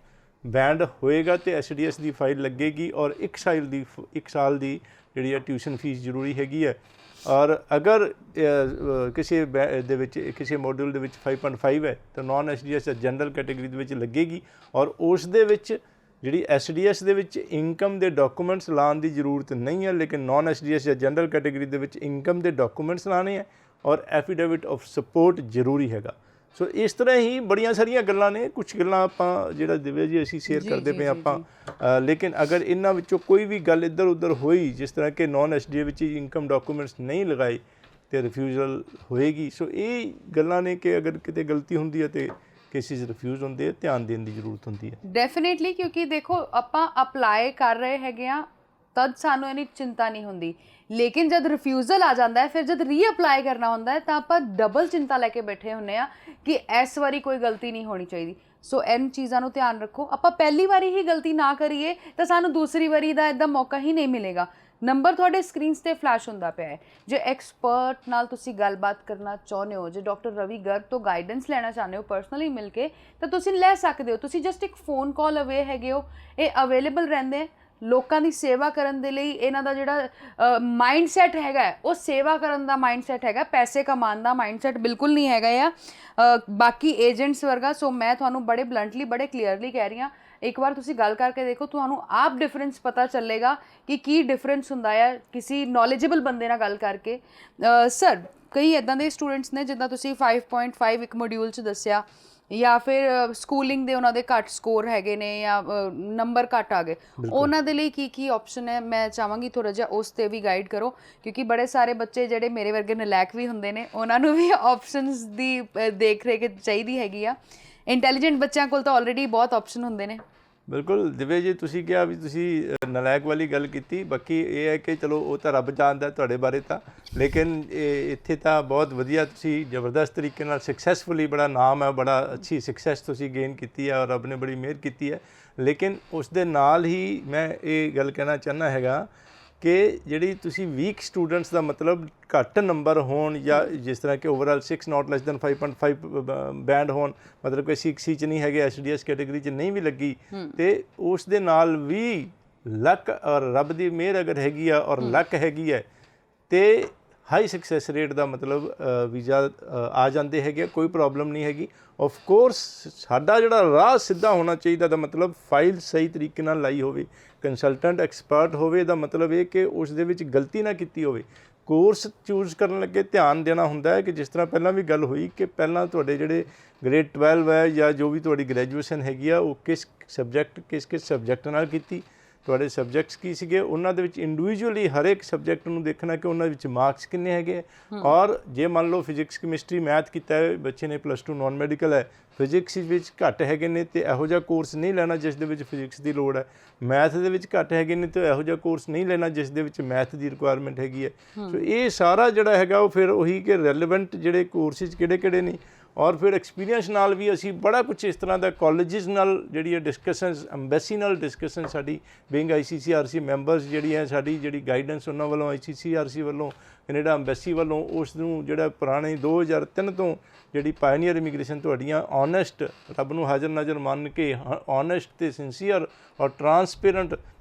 D: ਬੈਂਡ ਹੋਏਗਾ ਅਤੇ SDS ਦੀ ਫਾਈਲ ਲੱਗੇਗੀ ਔਰ ਇੱਕ ਸਾਲ ਦੀ ਜਿਹੜੀ ਹੈ ਟਿਊਸ਼ਨ ਫੀਸ ਜ਼ਰੂਰੀ ਹੈਗੀ ਹੈ। ਔਰ ਅਗਰ ਕਿਸੇ ਦੇ ਵਿੱਚ ਕਿਸੇ ਮੋਡਿਊਲ ਦੇ ਵਿੱਚ 5.5 ਹੈ ਤਾਂ ਨੋਨ SDS ਜਾਂ ਜਨਰਲ ਕੈਟੇਗਰੀ ਦੇ ਵਿੱਚ ਲੱਗੇਗੀ। ਔਰ ਉਸ ਦੇ ਵਿੱਚ ਜਿਹੜੀ SDS ਦੇ ਵਿੱਚ ਇਨਕਮ ਦੇ ਡਾਕੂਮੈਂਟਸ ਲਾਉਣ ਦੀ ਜ਼ਰੂਰਤ ਨਹੀਂ ਹੈ, ਲੇਕਿਨ ਨੋਨ SDS ਜਾਂ ਜਨਰਲ ਕੈਟੇਗਰੀ ਦੇ ਵਿੱਚ ਇਨਕਮ ਦੇ ਡਾਕੂਮੈਂਟਸ ਲਾਉਣੇ ਹੈ ਔਰ ਐਫੀਡੇਵਿਟ ਆਫ ਸਪੋਰਟ ਜ਼ਰੂਰੀ ਹੈਗਾ। ਸੋ ਇਸ ਤਰ੍ਹਾਂ ਹੀ ਬੜੀਆਂ ਸਾਰੀਆਂ ਗੱਲਾਂ ਨੇ, ਕੁਛ ਗੱਲਾਂ ਆਪਾਂ ਜਿਹੜਾ ਦਿਵਿਆ ਜੀ ਅਸੀਂ ਸ਼ੇਅਰ ਕਰਦੇ ਪਏ ਆਪਾਂ। ਲੇਕਿਨ ਅਗਰ ਇਹਨਾਂ ਵਿੱਚੋਂ ਕੋਈ ਵੀ ਗੱਲ ਇੱਧਰ ਉੱਧਰ ਹੋਈ, ਜਿਸ ਤਰ੍ਹਾਂ ਕਿ ਨੋਨ SDA ਵਿੱਚ ਇਨਕਮ ਡਾਕੂਮੈਂਟਸ ਨਹੀਂ ਲਗਾਏ ਅਤੇ ਰਿਫਿਊਜ਼ਲ ਹੋਏਗੀ। ਸੋ ਇਹ ਗੱਲਾਂ ਨੇ ਕਿ ਅਗਰ ਕਿਤੇ ਗਲਤੀ ਹੁੰਦੀ ਹੈ ਅਤੇ ਕੇਸਿਸ ਰਿਫਿਊਜ਼ ਹੁੰਦੇ ਆ, ਧਿਆਨ ਦੇਣ ਦੀ ਜ਼ਰੂਰਤ ਹੁੰਦੀ ਹੈ।
A: ਡੈਫੀਨੇਟਲੀ, ਕਿਉਂਕਿ ਦੇਖੋ ਆਪਾਂ ਅਪਲਾਈ ਕਰ ਰਹੇ ਹੈਗੇ ਆ ਤਦ ਸਾਨੂੰ ਇੰਨੀ ਚਿੰਤਾ ਨਹੀਂ ਹੁੰਦੀ, ਲੇਕਿਨ ਜਦ ਰਿਫਿਊਜ਼ਲ ਆ ਜਾਂਦਾ ਹੈ, ਫਿਰ ਜਦ ਰੀਅਪਲਾਈ ਕਰਨਾ ਹੁੰਦਾ ਹੈ ਤਾਂ ਆਪਾਂ ਡਬਲ ਚਿੰਤਾ ਲੈ ਕੇ ਬੈਠੇ ਹੁੰਦੇ ਆ ਕਿ ਇਸ ਵਾਰੀ ਕੋਈ ਗਲਤੀ ਨਹੀਂ ਹੋਣੀ ਚਾਹੀਦੀ। ਸੋ ਇਨ ਚੀਜ਼ਾਂ ਨੂੰ ਧਿਆਨ ਰੱਖੋ, ਆਪਾਂ ਪਹਿਲੀ ਵਾਰੀ ਹੀ ਗਲਤੀ ਨਾ ਕਰੀਏ ਤਾਂ ਸਾਨੂੰ ਦੂਸਰੀ ਵਾਰੀ ਦਾ ਇੱਦਾਂ ਮੌਕਾ ਹੀ ਨਹੀਂ ਮਿਲੇਗਾ। ਨੰਬਰ ਤੁਹਾਡੇ ਸਕਰੀਨਸ ਤੇ ਫਲੈਸ਼ ਹੁੰਦਾ ਪਿਆ ਹੈ। ਜੇ ਐਕਸਪਰਟ ਨਾਲ ਤੁਸੀਂ ਗੱਲਬਾਤ ਕਰਨਾ ਚਾਹੁੰਦੇ ਹੋ, ਜੇ ਡਾਕਟਰ ਰਵੀ ਗਰਗ ਤੋਂ ਗਾਈਡੈਂਸ ਲੈਣਾ ਚਾਹੁੰਦੇ ਹੋ ਪਰਸਨਲੀ ਮਿਲ ਕੇ, ਤਾਂ ਤੁਸੀਂ ਲੈ ਸਕਦੇ ਹੋ। ਤੁਸੀਂ ਜਸਟ ਇੱਕ ਫੋਨ ਕਾਲ ਅਵੇ ਹੈਗੇ ਹੋ। ਇਹ ਅਵੇਲੇਬਲ ਰਹਿੰਦੇ ਲੋਕਾਂ ਦੀ ਸੇਵਾ ਕਰਨ ਦੇ ਲਈ। ਇਹਨਾਂ ਦਾ ਜਿਹੜਾ ਮਾਈਂਡ ਸੈਟ ਹੈਗਾ ਉਹ ਸੇਵਾ ਕਰਨ ਦਾ ਮਾਈਂਡ ਸੈਟ ਹੈਗਾ, ਪੈਸੇ ਕਮਾਉਣ ਦਾ ਮਾਈਂਡ ਸੈਟ ਬਿਲਕੁਲ ਨਹੀਂ ਹੈਗਾ ਆ ਬਾਕੀ ਏਜੰਟਸ ਵਰਗਾ। ਸੋ ਮੈਂ ਤੁਹਾਨੂੰ ਬੜੇ ਬਲੰਟਲੀ ਬੜੇ ਕਲੀਅਰਲੀ ਕਹਿ ਰਹੀ ਹਾਂ, ਇੱਕ ਵਾਰ ਤੁਸੀਂ ਗੱਲ ਕਰਕੇ ਦੇਖੋ, ਤੁਹਾਨੂੰ ਆਪ ਡਿਫਰੈਂਸ ਪਤਾ ਚੱਲੇਗਾ ਕਿ ਕੀ ਡਿਫਰੈਂਸ ਹੁੰਦਾ ਹੈ ਕਿਸੇ ਨੌਲੇਜੇਬਲ ਬੰਦੇ ਨਾਲ ਗੱਲ ਕਰਕੇ। ਸਰ, ਕਈ ਇੱਦਾਂ ਦੇ ਸਟੂਡੈਂਟਸ ਨੇ ਜਿੱਦਾਂ ਤੁਸੀਂ 5.5 ਇੱਕ ਮੋਡਿਊਲ 'ਚ ਦੱਸਿਆ, ਜਾਂ ਫਿਰ ਸਕੂਲਿੰਗ ਦੇ ਉਹਨਾਂ ਦੇ ਘੱਟ ਸਕੋਰ ਹੈਗੇ ਨੇ ਜਾਂ ਨੰਬਰ ਘੱਟ ਆ ਗਏ, ਉਹਨਾਂ ਦੇ ਲਈ ਕੀ ਆਪਸ਼ਨ ਹੈ? ਮੈਂ ਚਾਹਾਂਗੀ ਥੋੜ੍ਹਾ ਜਿਹਾ ਉਸ 'ਤੇ ਵੀ ਗਾਈਡ ਕਰੋ, ਕਿਉਂਕਿ ਬੜੇ ਸਾਰੇ ਬੱਚੇ ਜਿਹੜੇ ਮੇਰੇ ਵਰਗੇ ਨਲਾਇਕ ਵੀ ਹੁੰਦੇ ਨੇ, ਉਹਨਾਂ ਨੂੰ ਵੀ ਆਪਸ਼ਨਸ ਦੀ ਦੇਖ ਰੇਖ ਚਾਹੀਦੀ ਹੈਗੀ ਆ। ਇੰਟੈਲੀਜੈਂਟ ਬੱਚਿਆਂ ਕੋਲ ਤਾਂ ਆਲਰੇਡੀ ਬਹੁਤ ਆਪਸ਼ਨ ਹੁੰਦੇ ਨੇ।
D: ਬਿਲਕੁਲ ਦਿਵੇ ਜੀ, ਤੁਸੀਂ ਕਿਹਾ ਵੀ ਤੁਸੀਂ ਨਲਾਇਕ ਵਾਲੀ ਗੱਲ ਕੀਤੀ, ਬਾਕੀ ਇਹ ਹੈ ਕਿ ਚਲੋ ਉਹ ਤਾਂ ਰੱਬ ਜਾਣਦਾ ਤੁਹਾਡੇ ਬਾਰੇ ਤਾਂ, ਲੇਕਿਨ ਇੱਥੇ ਤਾਂ ਬਹੁਤ ਵਧੀਆ ਤੁਸੀਂ ਜ਼ਬਰਦਸਤ ਤਰੀਕੇ ਨਾਲ ਸਕਸੈਸਫੁਲੀ, ਬੜਾ ਨਾਮ ਹੈ, ਬੜਾ ਅੱਛੀ ਸਕਸੈਸ ਤੁਸੀਂ ਗੇਨ ਕੀਤੀ ਹੈ ਔਰ ਰੱਬ ਨੇ ਬੜੀ ਮਿਹਰ ਕੀਤੀ ਹੈ। ਲੇਕਿਨ ਉਸ ਦੇ ਨਾਲ ਹੀ ਮੈਂ ਇਹ ਗੱਲ ਕਹਿਣਾ ਚਾਹੁੰਦਾ ਹੈਗਾ ਕਿ ਜਿਹੜੀ ਤੁਸੀਂ ਵੀਕ ਸਟੂਡੈਂਟਸ ਦਾ ਮਤਲਬ ਘੱਟ ਨੰਬਰ ਹੋਣ, ਜਾਂ ਜਿਸ ਤਰ੍ਹਾਂ ਕਿ ਓਵਰਆਲ 6 ਨਾਟ ਲੈਸ ਦੈਨ 5.5 ਬੈਂਡ ਹੋਣ, ਮਤਲਬ ਕੋਈ ਸੀ 'ਚ ਨਹੀਂ ਹੈਗੇ, SDS ਕੈਟੇਗਰੀ 'ਚ ਨਹੀਂ ਵੀ ਲੱਗੀ, ਤੇ ਉਸ ਦੇ ਨਾਲ ਵੀ ਲੱਕ ਔਰ ਰੱਬ ਦੀ ਮਿਹਰ ਅਗਰ ਹੈਗੀ ਆ ਔਰ ਲੱਕ ਹੈਗੀ ਹੈ ਤੇ ਹਾਈ ਸਕਸੈਸ ਰੇਟ ਦਾ ਮਤਲਬ ਵੀਜ਼ਾ ਆ ਜਾਂਦੇ ਹੈਗੇ, ਕੋਈ ਪ੍ਰੋਬਲਮ ਨਹੀਂ ਹੈਗੀ। ਆਫ ਕੋਰਸ ਸਾਡਾ ਜਿਹੜਾ ਰਾਹ ਸਿੱਧਾ ਹੋਣਾ ਚਾਹੀਦਾ, ਦਾ ਮਤਲਬ ਫਾਈਲ ਸਹੀ ਤਰੀਕੇ ਨਾਲ ਲਾਈ ਹੋਵੇ, ਕੰਸਲਟੈਂਟ ਐਕਸਪਰਟ ਹੋਵੇ, ਦਾ ਮਤਲਬ ਇਹ ਕਿ ਉਸ ਦੇ ਵਿੱਚ ਗਲਤੀ ਨਾ ਕੀਤੀ ਹੋਵੇ। ਕੋਰਸ ਚੂਜ਼ ਕਰਨ ਲੱਗੇ ਧਿਆਨ ਦੇਣਾ ਹੁੰਦਾ ਹੈ ਕਿ ਜਿਸ ਤਰ੍ਹਾਂ ਪਹਿਲਾਂ ਵੀ ਗੱਲ ਹੋਈ ਕਿ ਪਹਿਲਾਂ ਤੁਹਾਡੇ ਜਿਹੜੇ ਗ੍ਰੇਡ 12 ਹੈ ਜਾਂ ਜੋ ਵੀ ਤੁਹਾਡੀ ਗ੍ਰੈਜੂਏਸ਼ਨ ਹੈਗੀ ਆ, ਉਹ ਕਿਸ ਸਬਜੈਕਟ ਨਾਲ ਕੀਤੀ, ਤੁਹਾਡੇ ਸਬਜੈਕਟਸ ਕੀ ਸੀਗੇ, ਉਹਨਾਂ ਦੇ ਵਿੱਚ ਇੰਡੀਵਿਜੂਅਲੀ ਹਰ ਇੱਕ ਸਬਜੈਕਟ ਨੂੰ ਦੇਖਣਾ ਕਿ ਉਹਨਾਂ ਵਿੱਚ ਮਾਰਕਸ ਕਿੰਨੇ ਹੈਗੇ। ਔਰ ਜੇ ਮੰਨ ਲਓ ਫਿਜ਼ਿਕਸ, ਕੈਮਿਸਟਰੀ, ਮੈਥ ਕੀਤਾ ਹੈ ਬੱਚੇ ਨੇ, +2 ਨਾਨ ਮੈਡੀਕਲ ਹੈ, ਫਿਜ਼ਿਕਸ ਵਿੱਚ ਘੱਟ ਹੈਗੇ ਨੇ ਤੇ ਇਹੋ ਜਿਹਾ ਕੋਰਸ ਨਹੀਂ ਲੈਣਾ ਜਿਸ ਦੇ ਵਿੱਚ ਫਿਜ਼ਿਕਸ ਦੀ ਲੋੜ ਹੈ, ਮੈਥ ਦੇ ਵਿੱਚ ਘੱਟ ਹੈਗੇ ਨੇ ਤੇ ਇਹੋ ਜਿਹਾ ਕੋਰਸ ਨਹੀਂ ਲੈਣਾ ਜਿਸ ਦੇ ਵਿੱਚ ਮੈਥ ਦੀ ਰਿਕੁਆਇਰਮੈਂਟ ਹੈਗੀ ਹੈ। ਸੋ ਇਹ ਸਾਰਾ ਜਿਹੜਾ ਹੈਗਾ ਉਹ ਫਿਰ ਉਹੀ ਕਿ ਰੈਲੇਵੈਂਟ ਜਿਹੜੇ ਕੋਰਸਿਸ ਕਿਹੜੇ ਨੇ, ਔਰ ਫਿਰ ਐਕਸਪੀਰੀਅੰਸ ਨਾਲ ਵੀ ਅਸੀਂ ਬੜਾ ਕੁਛ ਇਸ ਤਰ੍ਹਾਂ ਦਾ ਕਾਲਜਿਸ ਨਾਲ ਜਿਹੜੀ ਡਿਸਕਸ਼ਨਸ, ਅੰਬੈਸੀ ਨਾਲ ਡਿਸਕਸ਼ਨ ਸਾਡੀ ਬੀਇੰਗ ICCRC ਮੈਂਬਰਸ ਜਿਹੜੀ ਹੈ, ਸਾਡੀ ਜਿਹੜੀ ਗਾਈਡੈਂਸ ਉਹਨਾਂ ਵੱਲੋਂ, ICCRC ਵੱਲੋਂ, ਕੈਨੇਡਾ ਅੰਬੈਸੀ ਵੱਲੋਂ, ਉਸ ਨੂੰ ਜਿਹੜਾ ਪੁਰਾਣੇ 2003 ਤੋਂ ਜਿਹੜੀ ਪਾਇਨੀਅਰ ਇਮੀਗ੍ਰੇਸ਼ਨ ਤੁਹਾਡੀਆਂ ਓਨੈਸਟ, ਰੱਬ ਨੂੰ ਹਾਜ਼ਰ ਨਾਜ਼ਰ ਮੰਨ ਕੇ ਓਨੈਸਟ ਤੇ ਸਿੰਸੀਅਰ ਔਰ ਟਰਾਂਸਪੇਰੈਂਟ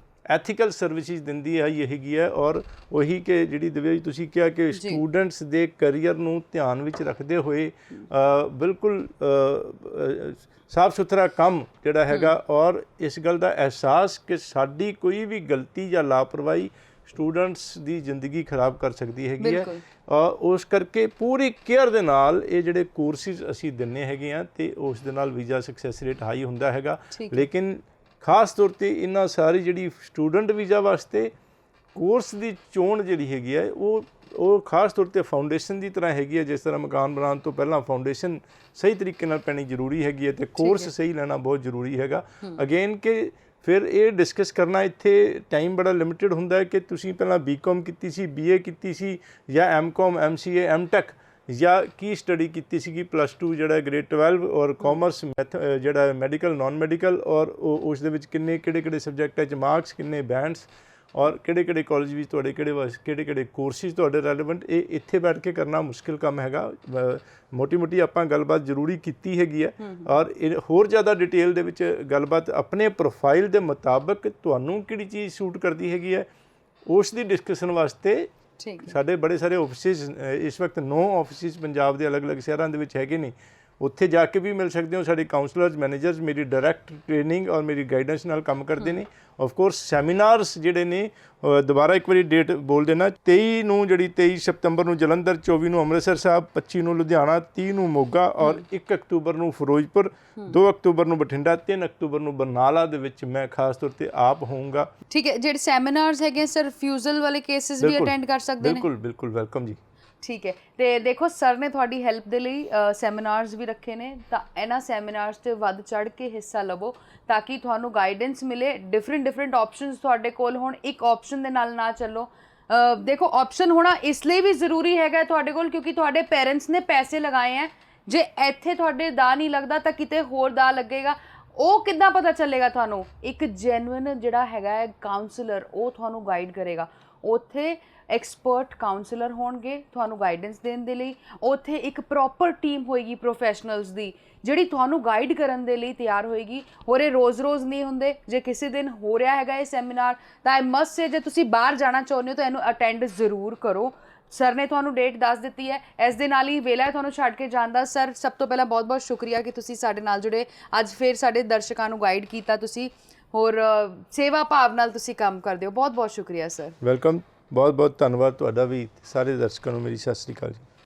D: ਐਥੀਕਲ ਸਰਵਿਸਿਜ਼ ਦਿੰਦੀ ਹੈ ਇਹ ਹੈਗੀ ਹੈ। ਔਰ ਉਹੀ ਕਿ ਜਿਹੜੀ ਦਿਵੇ ਤੁਸੀਂ ਕਿਹਾ ਕਿ ਸਟੂਡੈਂਟਸ ਦੇ ਕਰੀਅਰ ਨੂੰ ਧਿਆਨ ਵਿੱਚ ਰੱਖਦੇ ਹੋਏ ਬਿਲਕੁਲ ਸਾਫ ਸੁਥਰਾ ਕੰਮ ਜਿਹੜਾ ਹੈਗਾ, ਔਰ ਇਸ ਗੱਲ ਦਾ ਅਹਿਸਾਸ ਕਿ ਸਾਡੀ ਕੋਈ ਵੀ ਗਲਤੀ ਜਾਂ ਲਾਪਰਵਾਹੀ ਸਟੂਡੈਂਟਸ ਦੀ ਜ਼ਿੰਦਗੀ ਖਰਾਬ ਕਰ ਸਕਦੀ ਹੈਗੀ ਹੈ। ਉਸ ਕਰਕੇ ਪੂਰੀ ਕੇਅਰ ਦੇ ਨਾਲ ਇਹ ਜਿਹੜੇ ਕੋਰਸਿਸ ਅਸੀਂ ਦਿੰਦੇ ਹੈਗੇ ਆ ਤੇ ਉਸ ਦੇ ਨਾਲ ਵੀਜ਼ਾ ਸਕਸੈਸ ਰੇਟ ਹਾਈ ਹੁੰਦਾ ਹੈਗਾ। ਲੇਕਿਨ ਖਾਸ ਤੌਰ 'ਤੇ ਇਹਨਾਂ ਸਾਰੀ ਜਿਹੜੀ ਸਟੂਡੈਂਟ ਵੀਜ਼ਾ ਵਾਸਤੇ ਕੋਰਸ ਦੀ ਚੋਣ ਜਿਹੜੀ ਹੈਗੀ ਹੈ ਉਹ ਖਾਸ ਤੌਰ 'ਤੇ ਫਾਊਂਡੇਸ਼ਨ ਦੀ ਤਰ੍ਹਾਂ ਹੈਗੀ ਹੈ। ਜਿਸ ਤਰ੍ਹਾਂ ਮਕਾਨ ਬਣਾਉਣ ਤੋਂ ਪਹਿਲਾਂ ਫਾਊਂਡੇਸ਼ਨ ਸਹੀ ਤਰੀਕੇ ਨਾਲ ਪੈਣੀ ਜ਼ਰੂਰੀ ਹੈਗੀ ਹੈ ਤੇ ਕੋਰਸ ਸਹੀ ਲੈਣਾ ਬਹੁਤ ਜ਼ਰੂਰੀ ਹੈਗਾ। ਅਗੇਨ ਕਿ ਫਿਰ ਇਹ ਡਿਸਕਸ ਕਰਨਾ ਇੱਥੇ ਟਾਈਮ ਬੜਾ ਲਿਮਿਟਿਡ ਹੁੰਦਾ ਹੈ ਕਿ ਤੁਸੀਂ ਪਹਿਲਾਂ BCom ਕੀਤੀ ਸੀ, BA ਕੀਤੀ ਸੀ, ਜਾਂ MCom, MCA, MTech, ਜਾਂ ਕੀ ਸਟੱਡੀ ਕੀਤੀ ਸੀਗੀ, +2 ਜਿਹੜਾ ਗ੍ਰੇਡ 12 ਔਰ ਕਾਮਰਸ, ਜਿਹੜਾ ਮੈਡੀਕਲ, ਨਾਨ ਮੈਡੀਕਲ, ਔਰ ਉਸ ਦੇ ਵਿੱਚ ਕਿਹੜੇ ਸਬਜੈਕਟਾਂ 'ਚ ਮਾਰਕਸ, ਕਿੰਨੇ ਬੈਂਡਸ, ਔਰ ਕਿਹੜੇ ਕਾਲਜ ਵਿੱਚ ਤੁਹਾਡੇ ਕਿਹੜੇ ਕੋਰਸਿਸ ਤੁਹਾਡੇ ਰੈਲੇਵੈਂਟ। ਇਹ ਇੱਥੇ ਬੈਠ ਕੇ ਕਰਨਾ ਮੁਸ਼ਕਿਲ ਕੰਮ ਹੈਗਾ। ਮੋਟੀ ਆਪਾਂ ਗੱਲਬਾਤ ਜ਼ਰੂਰੀ ਕੀਤੀ ਹੈਗੀ ਹੈ, ਔਰ ਇਹ ਹੋਰ ਜ਼ਿਆਦਾ ਡਿਟੇਲ ਦੇ ਵਿੱਚ ਗੱਲਬਾਤ ਆਪਣੇ ਪ੍ਰੋਫਾਈਲ ਦੇ ਮੁਤਾਬਕ ਤੁਹਾਨੂੰ ਕਿਹੜੀ ਚੀਜ਼ ਸੂਟ ਕਰਦੀ ਹੈਗੀ ਹੈ ਉਸ ਦੀ ਡਿਸਕਸ਼ਨ ਵਾਸਤੇ ਸਾਡੇ ਬੜੇ ਸਾਰੇ ਆਫਿਸਿਸ, ਇਸ ਵਕਤ 9 ਆਫਿਸਿਸ ਪੰਜਾਬ ਦੇ ਅਲੱਗ-ਅਲੱਗ ਸ਼ਹਿਰਾਂ ਦੇ ਵਿੱਚ ਹੈਗੇ ਨੇ, ਉੱਥੇ ਜਾ ਕੇ ਵੀ ਮਿਲ ਸਕਦੇ ਹੋ। ਸਾਡੇ ਕਾਉਂਸਲਰਸ, ਮੈਨੇਜਰਸ ਮੇਰੀ ਡਾਇਰੈਕਟ ਟ੍ਰੇਨਿੰਗ ਔਰ ਮੇਰੀ ਗਾਈਡੈਂਸ ਨਾਲ ਕੰਮ ਕਰਦੇ ਨੇ। ਆਫ ਕੋਰਸ ਸੈਮੀਨਾਰਸ ਜਿਹੜੇ ਨੇ, ਦੁਬਾਰਾ ਇੱਕ ਵਾਰੀ ਡੇਟ ਬੋਲ ਦੇਣਾ, 23 ਨੂੰ ਜਿਹੜੀ 23 ਸਤੰਬਰ ਨੂੰ ਜਲੰਧਰ, 24 ਨੂੰ ਅੰਮ੍ਰਿਤਸਰ ਸਾਹਿਬ, 25 ਨੂੰ ਲੁਧਿਆਣਾ, 30 ਨੂੰ ਮੋਗਾ, ਔਰ 1 ਅਕਤੂਬਰ ਨੂੰ ਫਿਰੋਜ਼ਪੁਰ, 2 ਅਕਤੂਬਰ ਨੂੰ ਬਠਿੰਡਾ, 3 ਅਕਤੂਬਰ ਨੂੰ ਬਰਨਾਲਾ ਦੇ ਵਿੱਚ ਮੈਂ ਖਾਸ ਤੌਰ ਤੇ ਆਪ ਹੋਊਂਗਾ।
A: ਠੀਕ ਹੈ, ਜਿਹੜੇ ਸੈਮੀਨਾਰਸ ਹੈਗੇ ਸਰ, ਰਿਫਿਊਜ਼ਲ ਵਾਲੇ ਕੇਸਿਸ ਵੀ ਅਟੈਂਡ ਕਰ ਸਕਦੇ ਨੇ?
D: ਬਿਲਕੁਲ ਵੈਲਕਮ ਜੀ।
A: ਠੀਕ ਹੈ, ਤੇ ਦੇਖੋ ਸਰ ਨੇ ਤੁਹਾਡੀ ਹੈਲਪ ਦੇ ਲਈ ਸੈਮੀਨਾਰਸ ਵੀ ਰੱਖੇ ਨੇ, ਤਾਂ ਇਹਨਾਂ ਸੈਮੀਨਾਰਸ 'ਤੇ ਵੱਧ ਚੜ੍ਹ ਕੇ ਹਿੱਸਾ ਲਵੋ ਤਾਂ ਕਿ ਤੁਹਾਨੂੰ ਗਾਈਡੈਂਸ ਮਿਲੇ, ਡਿਫਰੈਂਟ ਆਪਸ਼ਨਸ ਤੁਹਾਡੇ ਕੋਲ ਹੋਣ, ਇੱਕ ਆਪਸ਼ਨ ਦੇ ਨਾਲ ਨਾ ਚੱਲੋ। ਦੇਖੋ ਆਪਸ਼ਨ ਹੋਣਾ ਇਸ ਲਈ ਵੀ ਜ਼ਰੂਰੀ ਹੈਗਾ ਤੁਹਾਡੇ ਕੋਲ ਕਿਉਂਕਿ ਤੁਹਾਡੇ ਪੇਰੈਂਟਸ ਨੇ ਪੈਸੇ ਲਗਾਏ ਹੈ। ਜੇ ਇੱਥੇ ਤੁਹਾਡੇ ਦਾ ਨਹੀਂ ਲੱਗਦਾ ਤਾਂ ਕਿਤੇ ਹੋਰ ਦਾ ਲੱਗੇਗਾ, ਉਹ ਕਿੱਦਾਂ ਪਤਾ ਚੱਲੇਗਾ ਤੁਹਾਨੂੰ? ਇੱਕ ਜੈਨੂਇਨ ਜਿਹੜਾ ਹੈਗਾ ਹੈ ਕਾਉਂਸਲਰ, ਉਹ ਤੁਹਾਨੂੰ ਗਾਈਡ ਕਰੇਗਾ। ਉੱਥੇ ਐਕਸਪਰਟ ਕਾਉਂਸਲਰ ਹੋਣਗੇ ਤੁਹਾਨੂੰ ਗਾਈਡੈਂਸ ਦੇਣ ਦੇ ਲਈ, ਉੱਥੇ ਇੱਕ ਪ੍ਰੋਪਰ ਟੀਮ ਹੋਏਗੀ ਪ੍ਰੋਫੈਸ਼ਨਲਸ ਦੀ ਜਿਹੜੀ ਤੁਹਾਨੂੰ ਗਾਈਡ ਕਰਨ ਦੇ ਲਈ ਤਿਆਰ ਹੋਏਗੀ। ਹੋਰ ਇਹ ਰੋਜ਼ ਨਹੀਂ ਹੁੰਦੇ। ਜੇ ਕਿਸੇ ਦਿਨ ਹੋ ਰਿਹਾ ਹੈਗਾ ਇਹ ਸੈਮੀਨਾਰ ਤਾਂ ਆਈ ਮਸਟ ਸੇ ਜੇ ਤੁਸੀਂ ਬਾਹਰ ਜਾਣਾ ਚਾਹੁੰਦੇ ਹੋ ਤਾਂ ਇਹਨੂੰ ਅਟੈਂਡ ਜ਼ਰੂਰ ਕਰੋ। ਸਰ ਨੇ ਤੁਹਾਨੂੰ ਡੇਟ ਦੱਸ ਦਿੱਤੀ ਹੈ, ਇਸ ਦੇ ਨਾਲ ਹੀ ਵੇਲਾ ਹੈ ਤੁਹਾਨੂੰ ਛੱਡ ਕੇ ਜਾਣ ਦਾ। ਸਰ ਸਭ ਤੋਂ ਪਹਿਲਾਂ ਬਹੁਤ ਸ਼ੁਕਰੀਆ ਕਿ ਤੁਸੀਂ ਸਾਡੇ ਨਾਲ ਜੁੜੇ, ਅੱਜ ਫਿਰ ਸਾਡੇ ਦਰਸ਼ਕਾਂ ਨੂੰ ਗਾਈਡ ਕੀਤਾ ਤੁਸੀਂ, ਹੋਰ ਸੇਵਾ ਭਾਵ ਨਾਲ ਤੁਸੀਂ ਕੰਮ ਕਰਦੇ ਹੋ। ਬਹੁਤ ਸ਼ੁਕਰੀਆ ਸਰ।
D: ਵੈਲਕਮ, ਬਹੁਤ ਧੰਨਵਾਦ ਤੁਹਾਡਾ ਵੀ। ਸਾਰੇ ਦਰਸ਼ਕਾਂ ਨੂੰ ਮੇਰੀ ਸਤਿ ਸ੍ਰੀ ਅਕਾਲ ਜੀ।